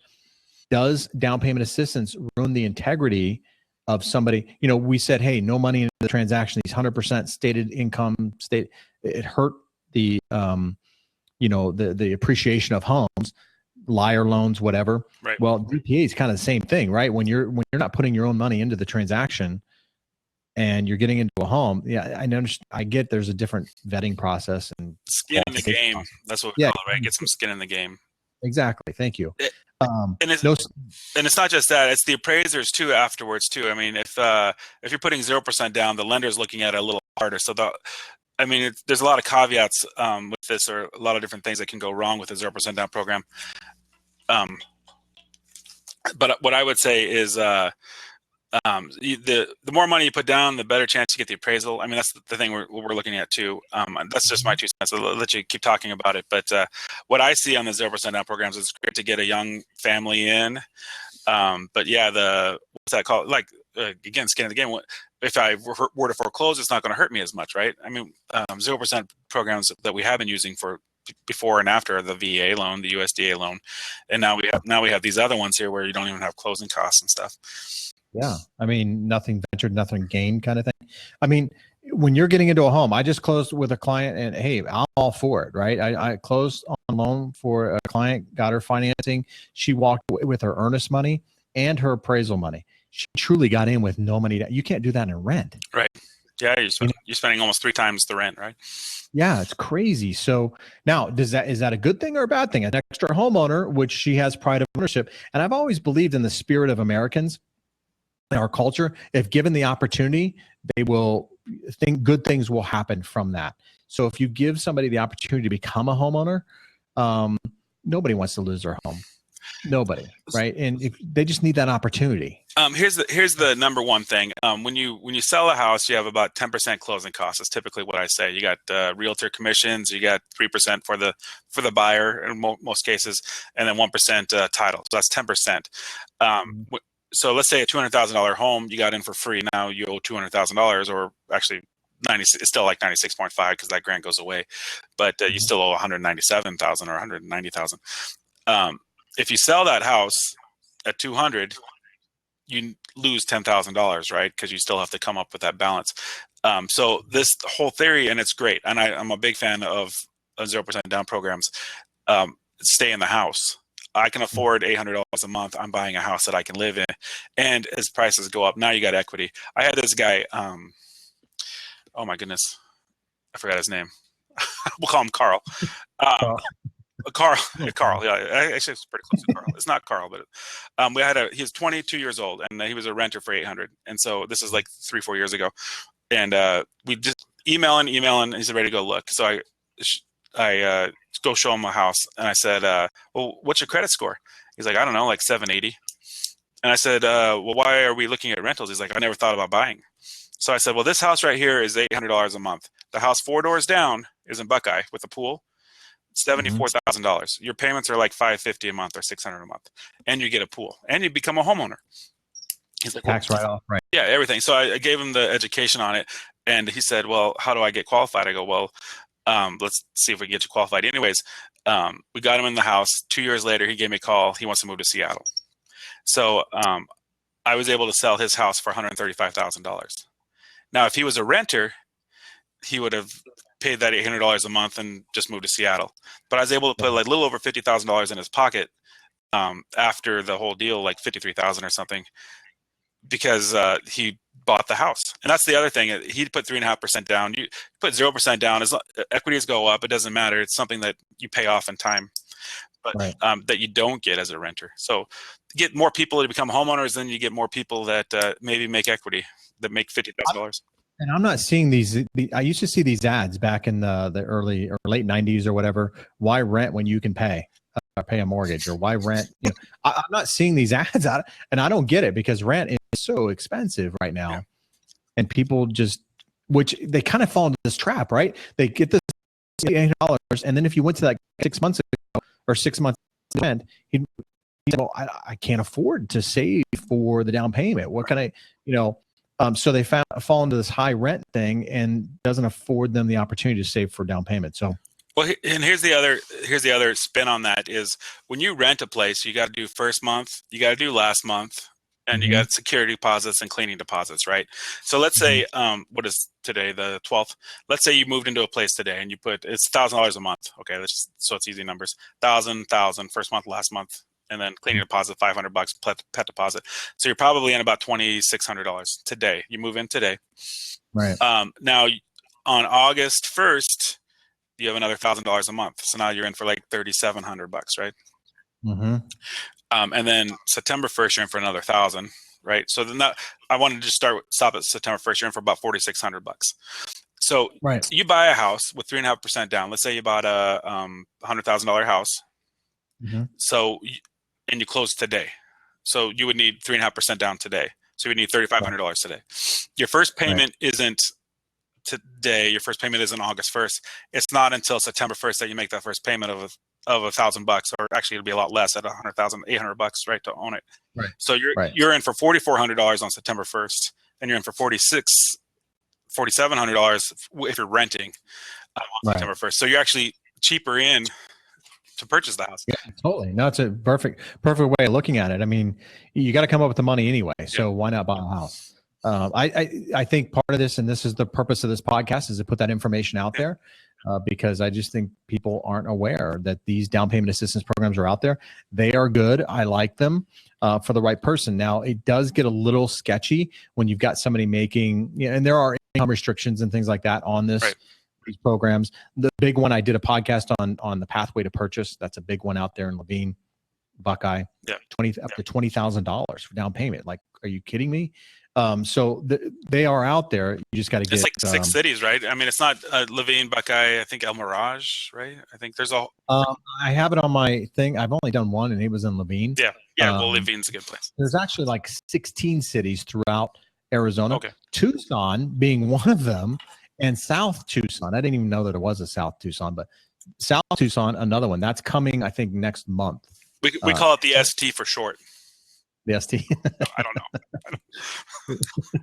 Does down payment assistance ruin the integrity of somebody? You know, we said, hey, no money in the transaction, these 100% stated income state, it hurt the, the appreciation of homes, liar loans, whatever. Right. Well, DPA is kind of the same thing, right? When you're not putting your own money into the transaction and you're getting into a home, yeah, I get there's a different vetting process and skin in the game. That's what we call it, right? Get some skin in the game. Exactly. Thank you. And it's not just that; it's the appraisers too. Afterwards, too. I mean, if you're putting 0% down, the lender's looking at it a little harder. So there's a lot of caveats with this, or a lot of different things that can go wrong with a 0% down program. But what I would say is, the more money you put down, the better chance you get the appraisal. I mean, that's the thing we're looking at too. That's just my 2 cents. I'll let you keep talking about it. But what I see on the 0% down programs is great to get a young family in. But yeah, what's that called? Like again, skin in the game. If I were to foreclose, it's not going to hurt me as much, right? I mean, 0% programs that we have been using for before and after the VA loan, the USDA loan, and now we have these other ones here where you don't even have closing costs and stuff. Yeah. I mean, nothing ventured, nothing gained kind of thing. I mean, when you're getting into a home, I just closed with a client and hey, I'm all for it, right? I closed on a loan for a client, got her financing. She walked away with her earnest money and her appraisal money. She truly got in with no money. You can't do that in rent. Right. Yeah. You're spending almost 3 times the rent, right? Yeah, it's crazy. So now is that a good thing or a bad thing? An extra homeowner, which she has pride of ownership. And I've always believed in the spirit of Americans in our culture. If given the opportunity, they will think good things will happen from that. So if you give somebody the opportunity to become a homeowner, nobody wants to lose their home. Nobody, right? And if they just need that opportunity. Here's the number one thing. When you sell a house, you have about 10% closing costs. Is typically what I say. You got realtor commissions. You got 3% for the buyer in most cases, and then 1% title. So that's 10%. So let's say a $200,000 home you got in for free. Now you owe $200,000, or actually 90. It's still like 96.5 because that grant goes away, but you still owe 197,000 or 190,000. If you sell that house at 200, you lose $10,000, right? Because you still have to come up with that balance. So this whole theory, and it's great, and I'm a big fan of 0% down programs. Stay in the house. I can afford $800 a month. I'm buying a house that I can live in, and as prices go up, now you got equity. I had this guy. Oh my goodness, I forgot his name. We'll call him Carl. Carl, yeah, actually it's pretty close to Carl. It's not Carl, but he's 22 years old, and he was a renter for 800. And so this is like 3-4 years ago, and we just emailing. He's ready to go look. So I go show him a house, and I said, well, what's your credit score? He's like, I don't know, like 780. And I said, well, why are we looking at rentals? He's like, I never thought about buying. So I said, well, this house right here is $800 a month. The house 4 doors down is in Buckeye with a pool. $74,000. Your payments are like $550 a month or $600 a month, and you get a pool, and you become a homeowner. He's like, tax write-off, right? Yeah, everything. So I gave him the education on it, and he said, well, how do I get qualified? I go, well, let's see if we can get you qualified. Anyways, we got him in the house. 2 years later, he gave me a call. He wants to move to Seattle. So I was able to sell his house for $135,000. Now, if he was a renter, he would have paid that $800 a month and just moved to Seattle. But I was able to put like a little over $50,000 in his pocket after the whole deal, like $53,000 or something, because he bought the house. And that's the other thing. He put 3.5% down. You put 0% down. As equities go up, it doesn't matter. It's something that you pay off in time, but that you don't get as a renter. So get more people to become homeowners, then you get more people that maybe make equity, that make $50,000. And I'm not seeing these. I used to see these ads back in the early or late 90s or whatever. Why rent when you can pay a mortgage, or why rent? You know, I'm not seeing these ads, and I don't get it, because rent is so expensive right now, and people just, which they kind of fall into this trap, right? They get this $800, and then if you went to that 6 months ago or 6 months rent, he said, well, I can't afford to save for the down payment. What can I, so they fall into this high rent thing, and doesn't afford them the opportunity to save for down payment. So, well, and here's the other spin on that is, when you rent a place, you got to do first month, you got to do last month, and you got security deposits and cleaning deposits, right? So let's say, what is today, the 12th? Let's say you moved into a place today and you put, it's $1,000 a month. Okay, so it's easy numbers. 1,000, first month, last month, and then cleaning deposit, $500, pet deposit. So you're probably in about $2,600 today. You move in today. Right. Now on August 1st, you have another $1,000 a month. So now you're in for like $3,700, right? Mm-hmm. And then September 1st, you're in for another 1,000, right? So then I wanted to stop at September 1st, you're in for about $4,600. So you buy a house with 3.5% down. Let's say you bought a $100,000 house. Mm-hmm. So, and you close today. So you would need 3.5% down today. So you would need $3,500 today. Your first payment isn't today. Your first payment isn't August 1st. It's not until September 1st that you make that first payment of $1,000, or actually it'll be a lot less at $800, right, to own it. Right. So you're in for $4,400 on September 1st, and you're in for $4,700 if you're renting on September 1st. So you're actually cheaper in to purchase the house. Yeah, totally. No, it's a perfect way of looking at it. I mean, you got to come up with the money anyway. So why not buy a house? I think part of this, and this is the purpose of this podcast, is to put that information out there, because I just think people aren't aware that these down payment assistance programs are out there. They are good. I like them for the right person. Now, it does get a little sketchy when you've got somebody making, and there are income restrictions and things like that on this. Right. These programs. The big one, I did a podcast on the pathway to purchase. That's a big one out there in Levine, Buckeye. Yeah, up to $20,000 for down payment. Like, are you kidding me? So they are out there. You just got to get. It's like 6 cities, right? I mean, it's not Levine, Buckeye. I think El Mirage, right? I think there's a. I have it on my thing. I've only done one, and it was in Levine. Yeah. Well, Levine's a good place. There's actually like 16 cities throughout Arizona. Okay. Tucson being one of them. And South Tucson, I didn't even know that there was a South Tucson, but South Tucson, another one that's coming, I think, next month. We call it the ST for short. The ST. I don't know.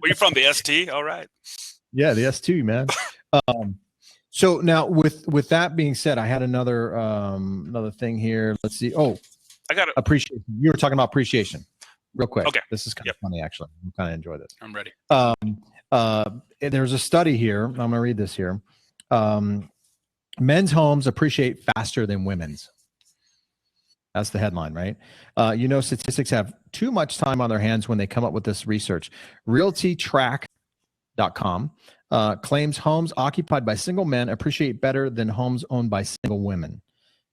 Were you from the ST? All right. Yeah, the ST, man. So now, with that being said, I had another thing here. Let's see. Oh, I got it. Appreciation. You were talking about appreciation, real quick. Okay. This is kind of funny, actually. I kind of enjoy this. I'm ready. There's a study here. I'm going to read this here. Men's homes appreciate faster than women's. That's the headline, right? Statistics have too much time on their hands when they come up with this research. RealtyTrack.com claims homes occupied by single men appreciate better than homes owned by single women.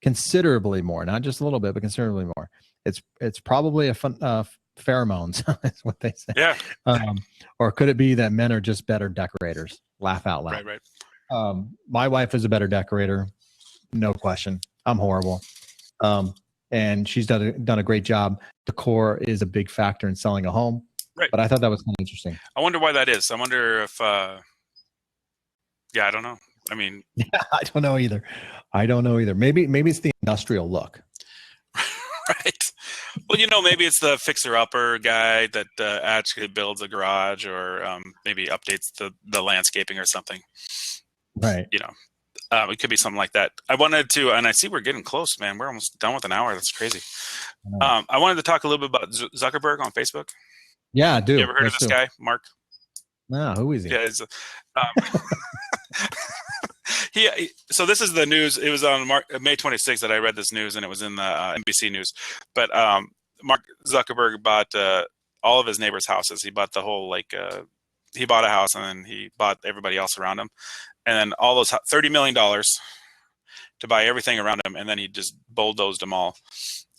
Considerably more, not just a little bit, but considerably more. It's probably a pheromones, is what they say. Yeah. Or could it be that men are just better decorators? Laugh out loud. Right. My wife is a better decorator, no question. I'm horrible. And she's done a great job. Decor is a big factor in selling a home. Right. But I thought that was kind of interesting. I wonder why that is. I wonder if, I don't know. I mean, I don't know either. Maybe it's the industrial look. Right. Well, maybe it's the fixer-upper guy that actually builds a garage, or maybe updates the landscaping or something. Right. It could be something like that. I wanted to, and I see we're getting close, man. We're almost done with an hour. That's crazy. I wanted to talk a little bit about Zuckerberg on Facebook. Yeah, I do. You ever heard of this guy, Mark? No, who is he? Yeah, So this is the news. It was on May 26th that I read this news, and it was in the NBC News. But Mark Zuckerberg bought all of his neighbors' houses. He bought the whole he bought a house, and then he bought everybody else around him, and then all those $30 million to buy everything around him, and then he just bulldozed them all.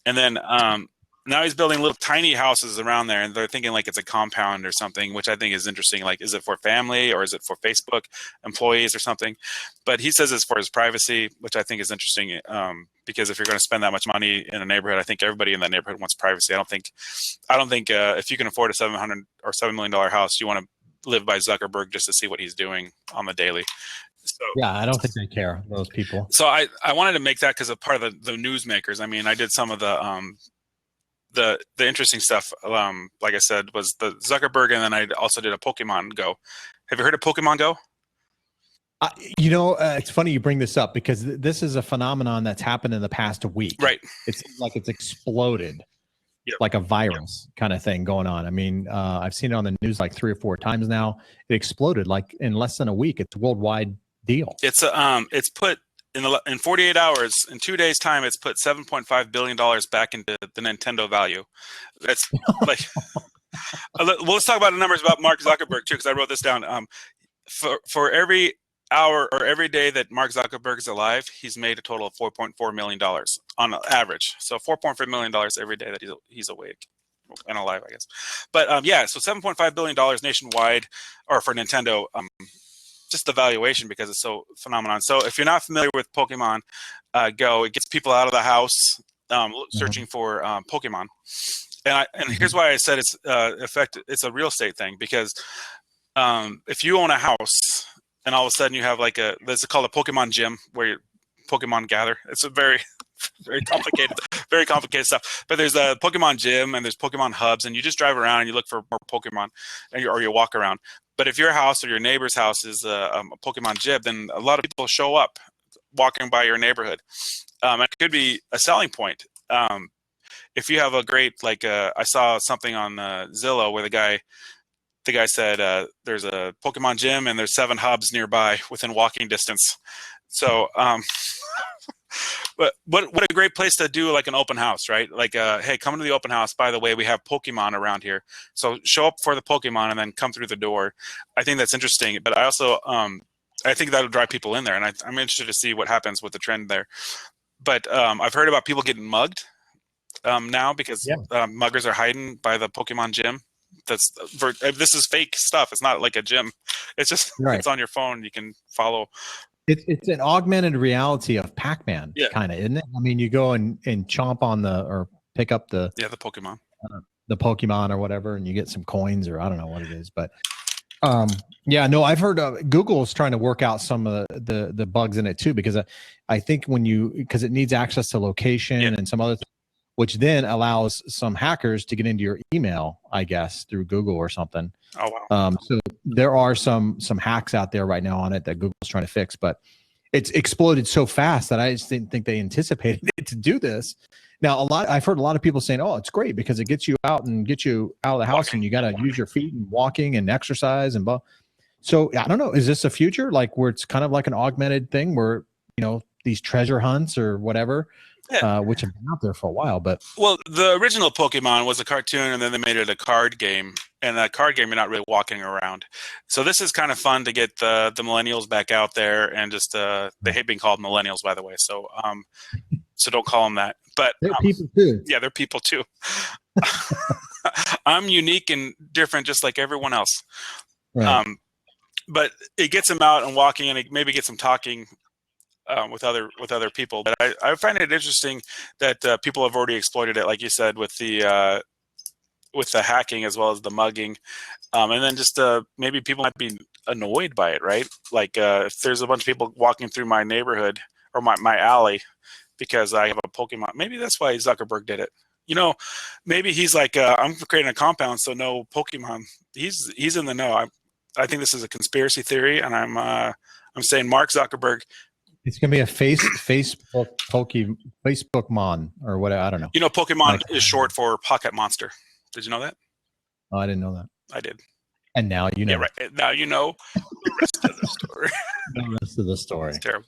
And then now he's building little tiny houses around there, and they're thinking like it's a compound or something, which I think is interesting. Like, is it for family or is it for Facebook employees or something? But he says it's for his privacy, which I think is interesting, because if you're going to spend that much money in a neighborhood, I think everybody in that neighborhood wants privacy. I don't think if you can afford a $700 or $7 million house, you want to live by Zuckerberg just to see what he's doing on the daily. So, yeah, I don't think they care, those people. So I wanted to make that because of part of the newsmakers. I mean, I did some of the interesting stuff, like I said, was the Zuckerberg, and then I also did a Pokemon Go. Have you heard of Pokemon Go? It's funny you bring this up because this is a phenomenon that's happened in the past week. Right. It's like it's exploded, Yep. like a virus kind of thing going on. I mean, I've seen it on the news like 3 or 4 times now. It exploded like in less than a week. It's a worldwide deal. It's put in 48 hours, in 2 days' time, it's put $7.5 billion back into the Nintendo value. That's like, let's talk about the numbers about Mark Zuckerberg too, because I wrote this down. For every hour or every day that Mark Zuckerberg is alive, he's made a total of $4.4 million on average. So $4.4 million every day that he's awake and alive, I guess. But so $7.5 billion nationwide, or for Nintendo. Just the valuation, because it's so phenomenon. So if you're not familiar with Pokemon Go, it gets people out of the house searching for Pokemon. And here's why I said it's a real estate thing, because if you own a house and all of a sudden you have there's called a Pokemon gym where your Pokemon gather. It's a very very complicated stuff. But there's a Pokemon gym and there's Pokemon hubs, and you just drive around and you look for more Pokemon, or you walk around. But if your house or your neighbor's house is a Pokemon gym, then a lot of people show up walking by your neighborhood. It could be a selling point. If you have a great, I saw something on Zillow where the guy said there's a Pokemon gym and there's 7 hubs nearby within walking distance. So, but what a great place to do like an open house, right? Hey, come to the open house. By the way, we have Pokemon around here. So show up for the Pokemon and then come through the door. I think that's interesting. But I also, I think that'll drive people in there. And I'm interested to see what happens with the trend there. But I've heard about people getting mugged now because muggers are hiding by the Pokemon gym. This is fake stuff. It's not like a gym. It's just, It's on your phone. You can follow. It's an augmented reality of Pac-Man, kind of, isn't it? I mean, you go and chomp on or pick up the Pokemon or whatever, and you get some coins, or I don't know what it is, but I've heard Google is trying to work out some of the bugs in it too, because I think because it needs access to location and some other things, which then allows some hackers to get into your email, I guess, through Google or something. Oh, wow. So there are some hacks out there right now on it that Google's trying to fix, but it's exploded so fast that I just didn't think they anticipated it to do this. Now, I've heard a lot of people saying, "Oh, it's great because it gets you out and gets you out of the house, and you got to use your feet and walking and exercise and blah." So I don't know. Is this a future where it's kind of like an augmented thing where these treasure hunts or whatever? Which have been out there for a while, but the original Pokemon was a cartoon, and then they made it a card game. And that card game, you're not really walking around. So this is kind of fun to get the millennials back out there, and just they hate being called millennials, by the way. So so don't call them that. But they're people too. Yeah, they're people too. I'm unique and different, just like everyone else. Right. But it gets them out and walking, and it maybe gets them talking with other people. But I find it interesting that people have already exploited it, like you said, with the hacking as well as the mugging, and then just maybe people might be annoyed by it, right? If there's a bunch of people walking through my neighborhood or my alley because I have a Pokemon, maybe that's why Zuckerberg did it. Maybe he's like, I'm creating a compound, so no Pokemon. He's in the know. I think this is a conspiracy theory, and I'm saying Mark Zuckerberg. It's gonna be a Facebook Mon or what? I don't know. Pokemon is short for Pocket Monster. Did you know that? Oh, I didn't know that. I did. And now you know. Yeah, right. Now you know. rest of the story. The rest of the story. It's terrible.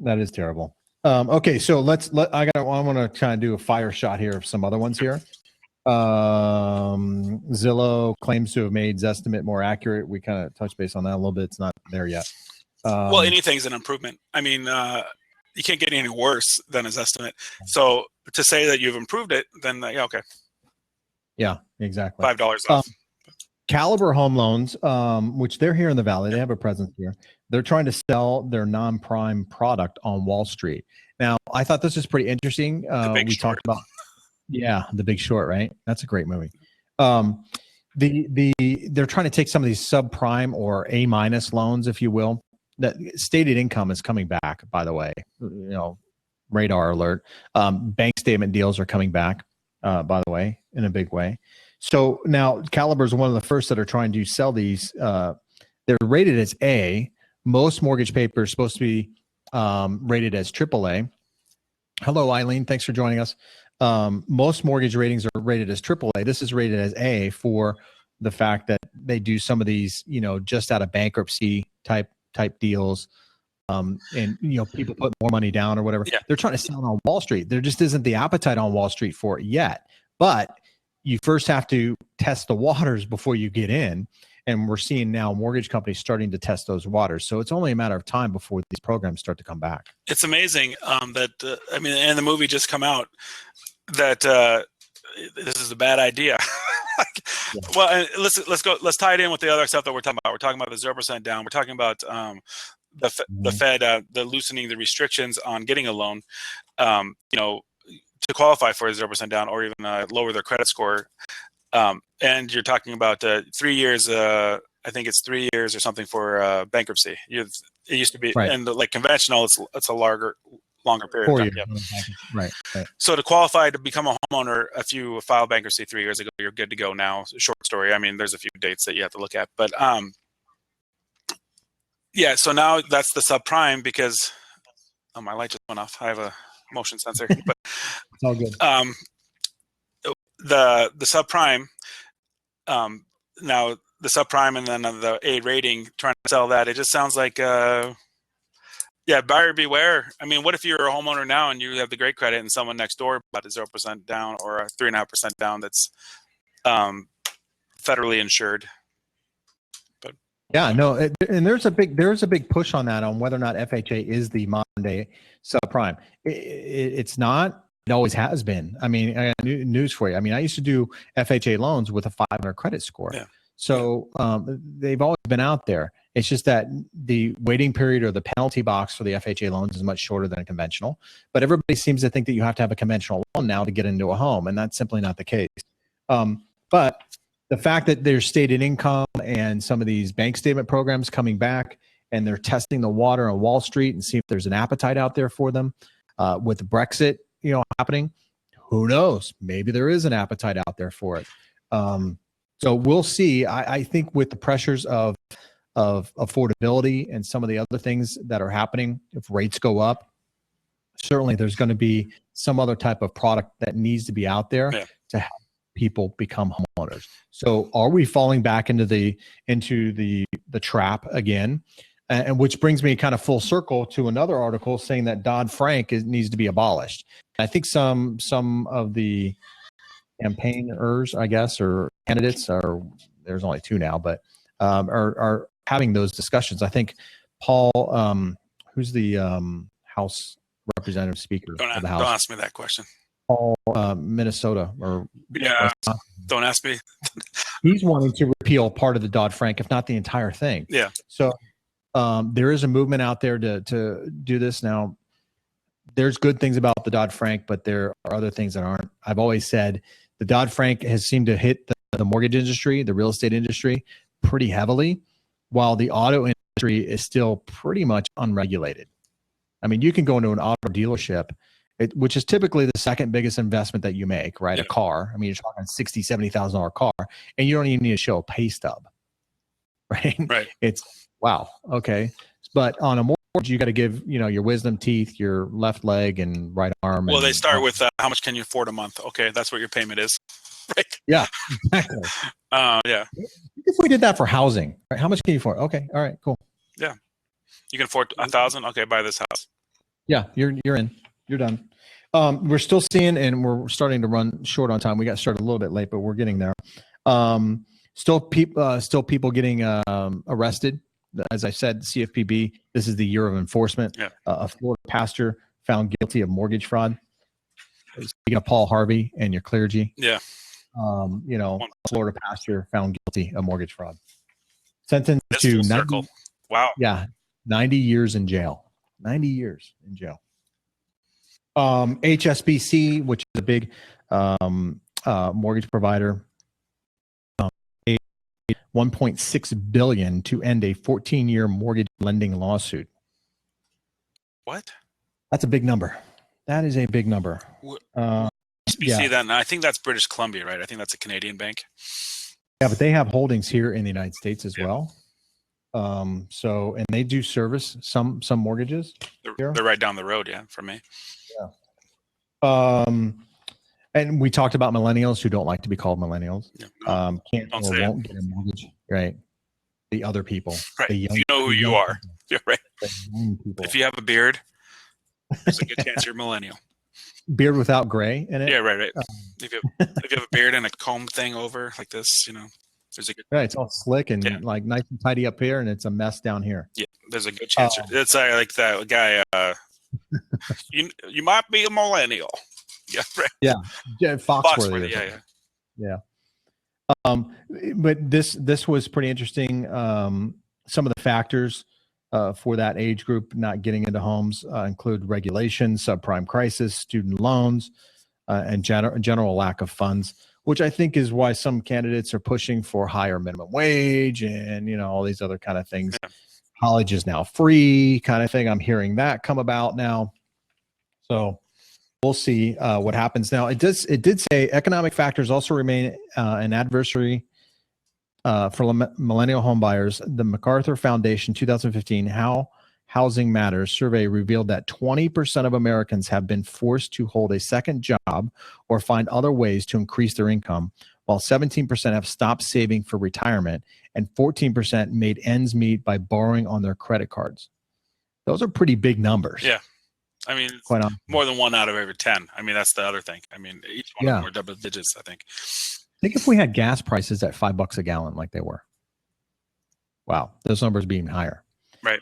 That is terrible. Okay, so I want to kind of do a fire shot here of some other ones here. Zillow claims to have made Zestimate more accurate. We kind of touched base on that a little bit. It's not there yet. Well, anything's an improvement. I mean, you can't get any worse than a Zestimate. So to say that you've improved it, then yeah, okay. Yeah, exactly. $5 off. Caliber Home Loans, which they're here in the Valley, they have a presence here. They're trying to sell their non-prime product on Wall Street. Now, I thought this was pretty interesting. We talked about, The Big Short, right? That's a great movie. They're trying to take some of these subprime or A- loans, if you will. That stated income is coming back, by the way. Radar alert. Bank statement deals are coming back, by the way, in a big way. So now Caliber is one of the first that are trying to sell these. They're rated as A. Most mortgage paper is supposed to be rated as AAA. Hello, Eileen. Thanks for joining us. Most mortgage ratings are rated as AAA. This is rated as A for the fact that they do some of these, just out of bankruptcy type deals. And people put more money down or whatever. Yeah. They're trying to sell it on Wall Street. There just isn't the appetite on Wall Street for it yet. But you first have to test the waters before you get in. And we're seeing now mortgage companies starting to test those waters. So it's only a matter of time before these programs start to come back. It's amazing that, and the movie just come out that this is a bad idea. Well, let's tie it in with the other stuff that we're talking about. We're talking about the 0% down. We're talking about the Fed, the loosening the restrictions on getting a loan, to qualify for a 0% down or even lower their credit score. And you're talking about 3 years. I think it's 3 years or something for bankruptcy. It used to be, right. And like conventional, it's a longer period. 4 years. Yeah. Right. So to qualify to become a homeowner, if you filed bankruptcy 3 years ago, you're good to go now. Short story. I mean, there's a few dates that you have to look at, but yeah. So now that's the subprime because my light just went off. I have a motion sensor, but it's all good. The subprime. Now the subprime and then the A rating, trying to sell that. It just sounds like, buyer beware. I mean, what if you're a homeowner now and you have the great credit and someone next door bought a 0% down or a 3.5% down that's federally insured? But yeah, no, and there's a big push on that, on whether or not FHA is the modern day subprime. It's not. It always has been. I mean, I got news for you. I mean, I used to do FHA loans with a 500 credit score. Yeah. So they've always been out there. It's just that the waiting period or the penalty box for the FHA loans is much shorter than a conventional. But everybody seems to think that you have to have a conventional loan now to get into a home, and that's simply not the case. But the fact that there's stated income and some of these bank statement programs coming back, and they're testing the water on Wall Street and see if there's an appetite out there for them, with Brexit, happening, who knows? Maybe there is an appetite out there for it. So we'll see. I think with the pressures of affordability and some of the other things that are happening, if rates go up, certainly there's going to be some other type of product that needs to be out there to help people become homeowners. So are we falling back into the trap again? And which brings me kind of full circle to another article saying that Dodd-Frank needs to be abolished. I think some of the campaigners, I guess, or candidates, or there's only two now, but are having those discussions. I think Paul, who's the House Representative Speaker of the House? Don't ask me that question. Paul, Minnesota, or don't ask me. He's wanting to repeal part of the Dodd-Frank, if not the entire thing. Yeah. So there is a movement out there to do this. Now, there's good things about the Dodd-Frank, but there are other things that aren't. I've always said the Dodd-Frank has seemed to hit the mortgage industry, the real estate industry, pretty heavily, while the auto industry is still pretty much unregulated. I mean, you can go into an auto dealership, which is typically the second biggest investment that you make, right? Yeah. A car. I mean, you're talking $60,000, $70,000 car, and you don't even need to show a pay stub, right? Right. It's wow. Okay. But on a mortgage, you got to give, your wisdom teeth, your left leg and right arm. Well, they start with how much can you afford a month? Okay. That's what your payment is. Right. Yeah, exactly. Yeah. if we did that for housing, right? How much can you afford? Okay. All right, cool. Yeah. You can afford 1,000. Okay. Buy this house. Yeah. You're in, you're done. We're still seeing, and we're starting to run short on time. We got started a little bit late, but we're getting there. Still people getting arrested. As I said, CFPB, this is the year of enforcement. Yeah. A Florida pastor found guilty of mortgage fraud. Speaking of Paul Harvey and your clergy. Yeah. A Florida pastor found guilty of mortgage fraud. Sentenced That's to full 90, circle. Wow. Yeah, 90 years in jail. 90 years in jail. HSBC, which is a big mortgage provider, paid $1.6 billion to end a 14-year mortgage lending lawsuit. What? That's a big number. That is a big number. HSBC, then I think that's British Columbia, right? I think that's a Canadian bank. Yeah, but they have holdings here in the United States as well. And they do service some mortgages. They're right down the road, from me. Yeah. And we talked about millennials who don't like to be called millennials. Yeah, Can't or won't get a mortgage, right? The other people, right? The young, if you know who you are, you're right. The young people. If you have a beard, there's a good chance you're millennial. Beard without gray in it. Yeah, right. If you have a beard and a comb thing over like this, there's a good. Right, it's all slick and like nice and tidy up here, and it's a mess down here. Yeah, there's a good chance. It's like that guy. You might be a millennial. Yeah, right. Yeah, Foxworthy. Yeah. But this was pretty interesting. Some of the factors for that age group not getting into homes include regulations, subprime crisis, student loans, and general lack of funds, which I think is why some candidates are pushing for higher minimum wage and all these other kind of things. Yeah. College is now free kind of thing. I'm hearing that come about now. So we'll see what happens. Now, it did say economic factors also remain an adversary for millennial home buyers. The MacArthur Foundation 2015 How Housing Matters survey revealed that 20% of Americans have been forced to hold a second job or find other ways to increase their income, while 17% have stopped saving for retirement and 14% made ends meet by borrowing on their credit cards. Those are pretty big numbers. Yeah. I mean, more than 1 out of every 10. I mean, that's the other thing. I mean, each one of them are double digits, I think. Think if we had gas prices at $5 a gallon like they were. Wow, those numbers being higher. Right.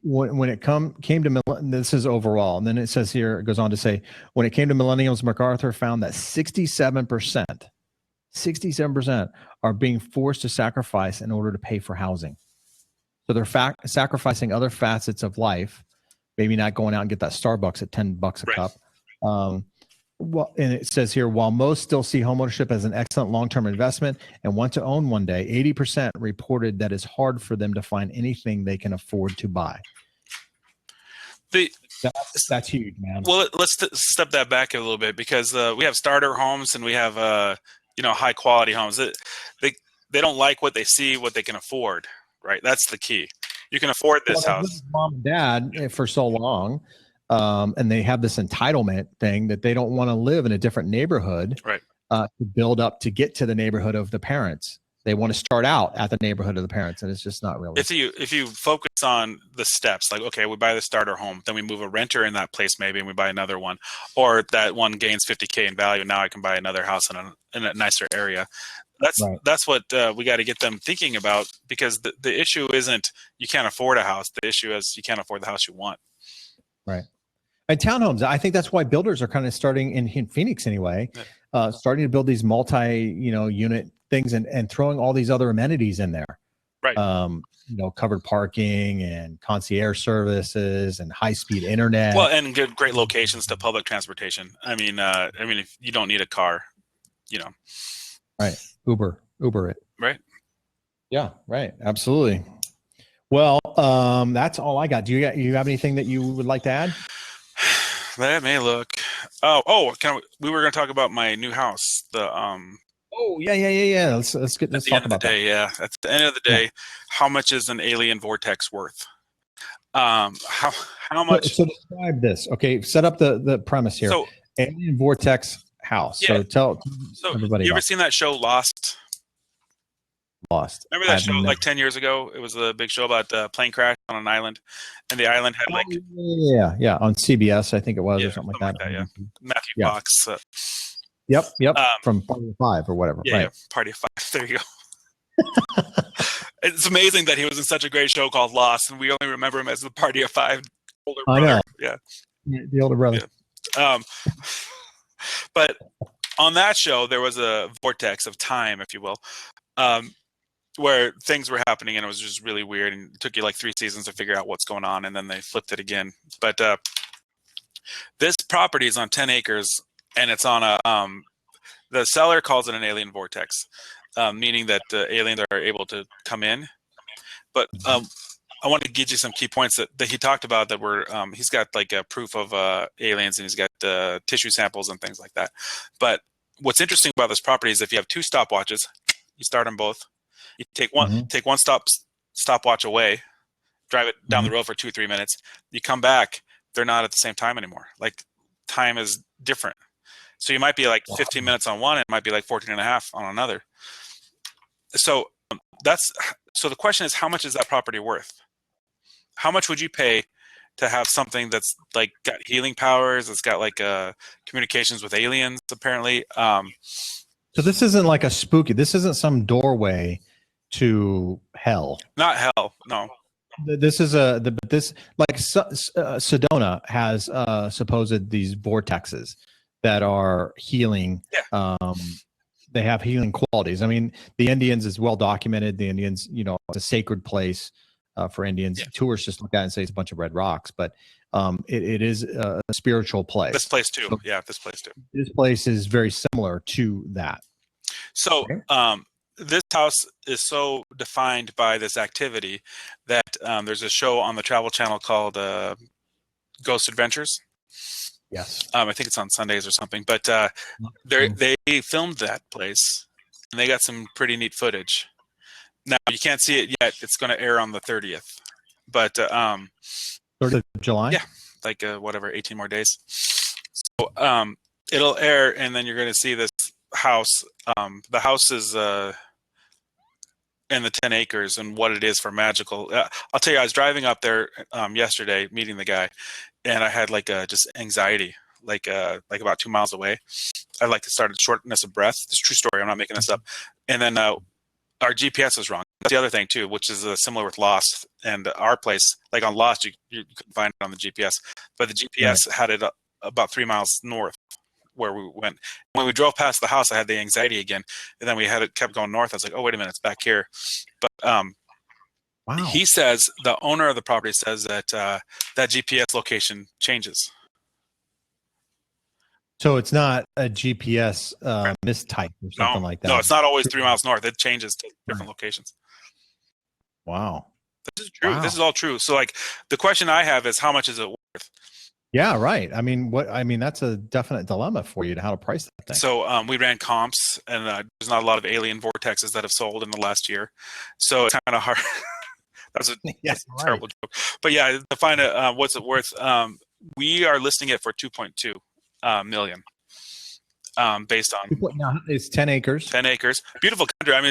When it came to this is overall, and then it says here, it goes on to say, when it came to millennials, MacArthur found that 67% are being forced to sacrifice in order to pay for housing. So they're sacrificing other facets of life, maybe not going out and get that Starbucks at $10 a cup. Well, and it says here, while most still see homeownership as an excellent long-term investment and want to own one day, 80% reported that it's hard for them to find anything they can afford to buy. That's huge, man. Well, let's step that back a little bit, because we have starter homes and we have high quality homes. They don't like what they see, what they can afford, right? That's the key. You can afford this house. Mom and dad for so long. And they have this entitlement thing that they don't want to live in a different neighborhood, right? To build up to get to the neighborhood of the parents. They want to start out at the neighborhood of the parents, and it's just not really. If you focus on the steps, like, okay, we buy the starter home, then we move a renter in that place maybe, and we buy another one, or that one gains $50K in value. Now I can buy another house in a nicer area. That's what we got to get them thinking about, because the issue isn't you can't afford a house. The issue is you can't afford the house you want. Right. And townhomes, I think that's why builders are kind of starting in Phoenix anyway, starting to build these unit things and throwing all these other amenities in there. Right. Covered parking and concierge services and high-speed internet. Well, and great locations to public transportation. I mean, if you don't need a car, Right. Uber it. Right. Yeah. Right. Absolutely. Well, that's all I got. Do you have anything that you would like to add? That may look. We were going to talk about my new house. Oh yeah. Let's talk about that. Yeah, at the end of the day, how much is an alien vortex worth? How much? So describe this. Okay, set up the premise here. So, alien vortex house. Yeah. So tell everybody. You ever seen that show Lost? Lost. Remember that show like 10 years ago? It was a big show about a plane crash on an island, and the island had like yeah, on CBS, I think it was, or something like that. Yeah. Matthew Yeah. Fox. Yep. From Party of Five or whatever. Yeah, right. yeah, Party of Five. There you go. It's amazing that he was in such a great show called Lost, and we only remember him as the Party of Five older brother. I know. Yeah, the older brother. Yeah. But on that show, there was a vortex of time, if you will, where things were happening, and it was just really weird, and it took you like 3 seasons to figure out what's going on, and then they flipped it again. But this property is on 10 acres, and it's on a the seller calls it an alien vortex, meaning that aliens are able to come in. But I want to give you some key points that he talked about that were he's got like a proof of aliens, and he's got tissue samples and things like that. But what's interesting about this property is if you have 2 stopwatches, you start them both. You take one stopwatch away, drive it down the road for 2-3 minutes. You come back, they're not at the same time anymore. Like time is different. So you might be like 15 minutes on one, and it might be like 14 and a half on another. So so the question is, how much is that property worth? How much would you pay to have something that's like got healing powers? It's got like communications with aliens, apparently. So this isn't like a spooky. This isn't some doorway to hell. Not hell, no. This is Sedona has supposed these vortexes that are healing. Yeah. They have healing qualities. I mean, the Indians is well documented. The Indians, it's a sacred place for Indians. Yeah. Tourists just look at it and say it's a bunch of red rocks, but it is a spiritual place. This place too. So, yeah, this place too. This place is very similar to that. So this house is so defined by this activity that there's a show on the Travel Channel called Ghost Adventures. Yes. I think it's on Sundays or something, but they filmed that place, and they got some pretty neat footage. Now you can't see it yet. It's going to air on the 30th, but 3rd of July. Yeah, like 18 more days. So it'll air, and then you're going to see this house. The house is in the 10 acres, and what it is for magical. I'll tell you, I was driving up there yesterday, meeting the guy, and I had like just anxiety, like about 2 miles away. I like to start a shortness of breath. It's a true story. I'm not making this up. And then our GPS was wrong. That's the other thing too, which is similar with Lost and our place. Like on Lost, you couldn't find it on the GPS, but the GPS had it about 3 miles north where we went. When we drove past the house, I had the anxiety again, and then we kept going north. I was like, oh, wait a minute, it's back here. But wow. He says, the owner of the property says that that GPS location changes. So it's not a GPS mistype or something like that. No, it's not always 3 miles north. It changes to different locations. Wow. This is true. Wow. This is all true. So like the question I have is, how much is it worth? Yeah, right. I mean, that's a definite dilemma for you to how to price that thing. So we ran comps, and there's not a lot of alien vortexes that have sold in the last year. So it's kind of hard. That's a terrible joke. But yeah, to find what's it worth, we are listing it for 2.2 million. Based on now it's 10 acres. 10 acres, beautiful country. I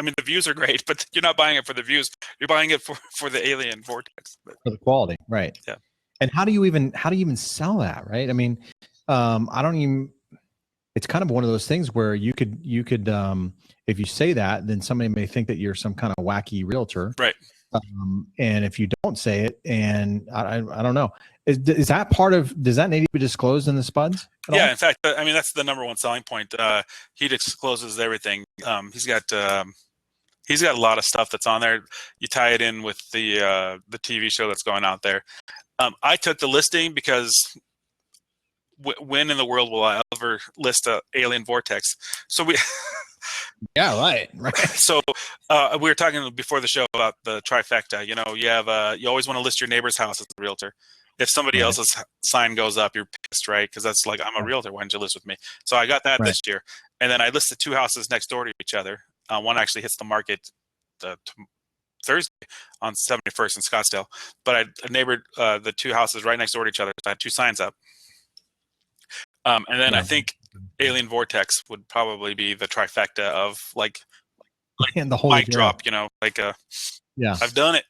mean, the views are great, but you're not buying it for the views. You're buying it for the alien vortex. For the quality, right? Yeah. And how do you even sell that, right? I mean, I don't even. It's kind of one of those things where you could, if you say that, then somebody may think that you're some kind of wacky realtor, right? And if you don't say it, and I don't know, is that part of? Does that need to be disclosed in the spuds? Yeah, in fact, I mean that's the number one selling point. He discloses everything. He's got a lot of stuff that's on there. You tie it in with the TV show that's going out there. I took the listing because when in the world will I ever list a alien vortex? So we. Yeah, right. So we were talking before the show about the trifecta. You always want to list your neighbor's house as a realtor. If somebody else's sign goes up, you're pissed, right? Because that's like, I'm a realtor. Why didn't you list with me? So I got that this year. And then I listed 2 houses next door to each other. One actually hits the market Thursday on 71st in Scottsdale. But I neighbored the 2 houses right next door to each other. So I had 2 signs up. And then I think Alien Vortex would probably be the trifecta of like And the Holy mic Grail. drop, you know, like Yeah. I've done it.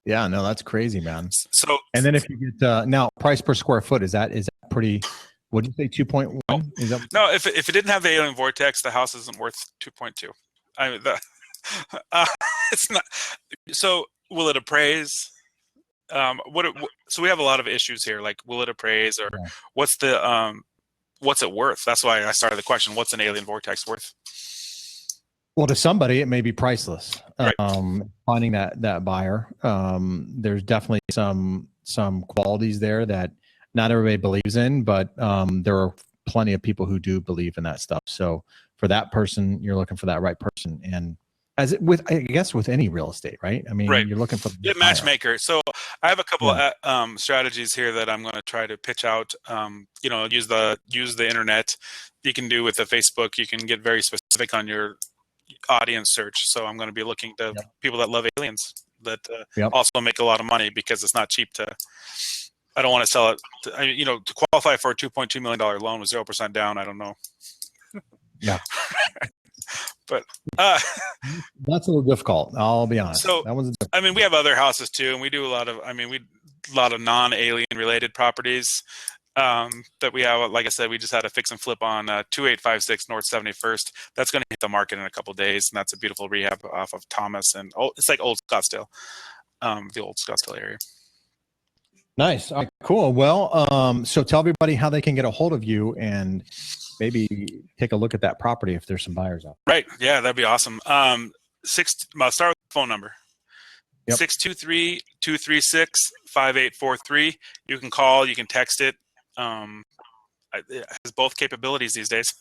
Yeah, no, that's crazy, man. So And then if you get now price per square foot, is that pretty? What did you say? 2.1? Is that no, if it didn't have the alien vortex, the house isn't worth 2.2. I mean, it's not. So will it appraise? So we have a lot of issues here. Like, will it appraise, or what's it worth? That's why I started the question. What's an alien vortex worth? Well, to somebody, it may be priceless. Right. Finding that buyer. There's definitely some qualities there that not everybody believes in, but there are plenty of people who do believe in that stuff. So for that person, you're looking for that right person. And I guess with any real estate, right? I mean, you're looking for the matchmaker. So I have a couple of strategies here that I'm going to try to pitch out. Use the internet. You can do with the Facebook. You can get very specific on your audience search. So I'm going to be looking to people that love aliens that also make a lot of money, because it's not cheap to. I don't want to sell it. To qualify for a $2.2 million loan with 0% down. I don't know. Yeah. But that's a little difficult. I'll be honest. So we have other houses too, and we do a lot of non-alien related properties that we have. Like I said, we just had a fix and flip on 2856 North 71st. That's going to hit the market in a couple of days, and that's a beautiful rehab off of Thomas, and it's like Old Scottsdale, the Old Scottsdale area. Nice. All right, cool. Well, so tell everybody how they can get a hold of you and maybe take a look at that property if there's some buyers out. Right. Yeah, that'd be awesome. I'll start with the phone number. 623-236-5843. You can call, you can text it. It has both capabilities these days.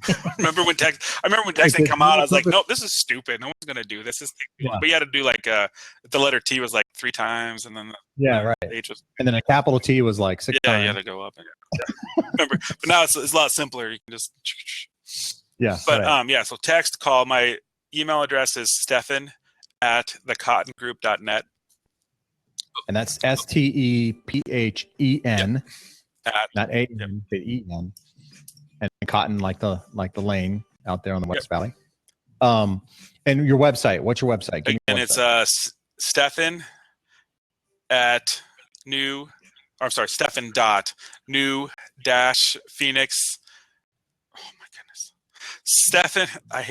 I remember when texting come out, I was like, nope, this is stupid. No one's going to do this. But you had to do like the letter T was like 3 times, and then the H was, and then a capital T was like 6 times. You had to go up. Remember, but now it's a lot simpler. You can just so text, call. My email address is Stephen@thecottongroup.net, and that's STEPHEN, not A-N, but E-N. And cotton, like the lane out there on the West Valley. And your website, what's your website? And it's Stephen Stephen.new-Phoenix. Oh my goodness. Stephen, I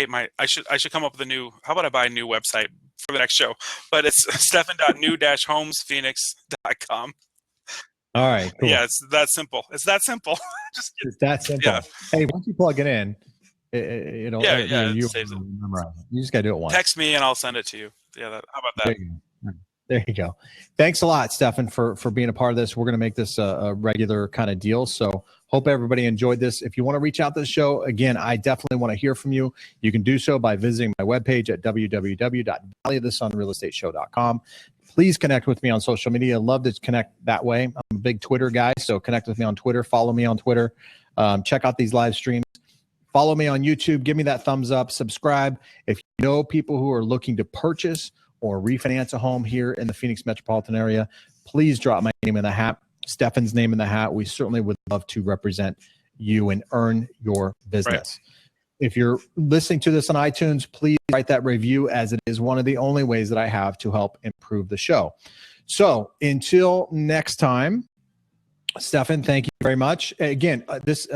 should come up with a new, how about I buy a new website for the next show? But it's Stephen.new-homesphoenix.com. All right, cool. Yeah, it's that simple. It's that simple. It's that simple. Yeah. Hey, once you plug it in, it'll you saves it. You just got to do it once. Text me and I'll send it to you. Yeah, how about that? There you go. Thanks a lot, Stephen, for being a part of this. We're going to make this a regular kind of deal. So hope everybody enjoyed this. If you want to reach out to the show, again, I definitely want to hear from you. You can do so by visiting my webpage at www.valleyofthesunrealestateshow.com. Please connect with me on social media. I'd love to connect that way. I'm a big Twitter guy, so connect with me on Twitter. Follow me on Twitter. Check out these live streams. Follow me on YouTube. Give me that thumbs up. Subscribe. If you know people who are looking to purchase or refinance a home here in the Phoenix metropolitan area, please drop my name in the hat, Stephen's name in the hat. We certainly would love to represent you and earn your business. Right. If you're listening to this on iTunes, please write that review, as it is one of the only ways that I have to help improve the show. So until next time, Stephen, thank you very much. Again, this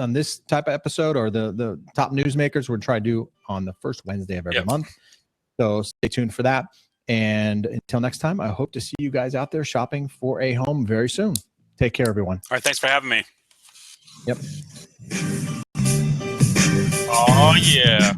type of episode, or the top newsmakers, we're trying to do on the first Wednesday of every month. So stay tuned for that. And until next time, I hope to see you guys out there shopping for a home very soon. Take care, everyone. All right. Thanks for having me. Yep. Oh, yeah.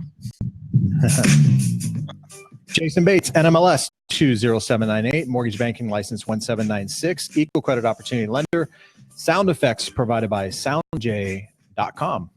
Jayson Bates, NMLS 20798, mortgage banking license 1796, equal credit opportunity lender. Sound effects provided by soundj.com.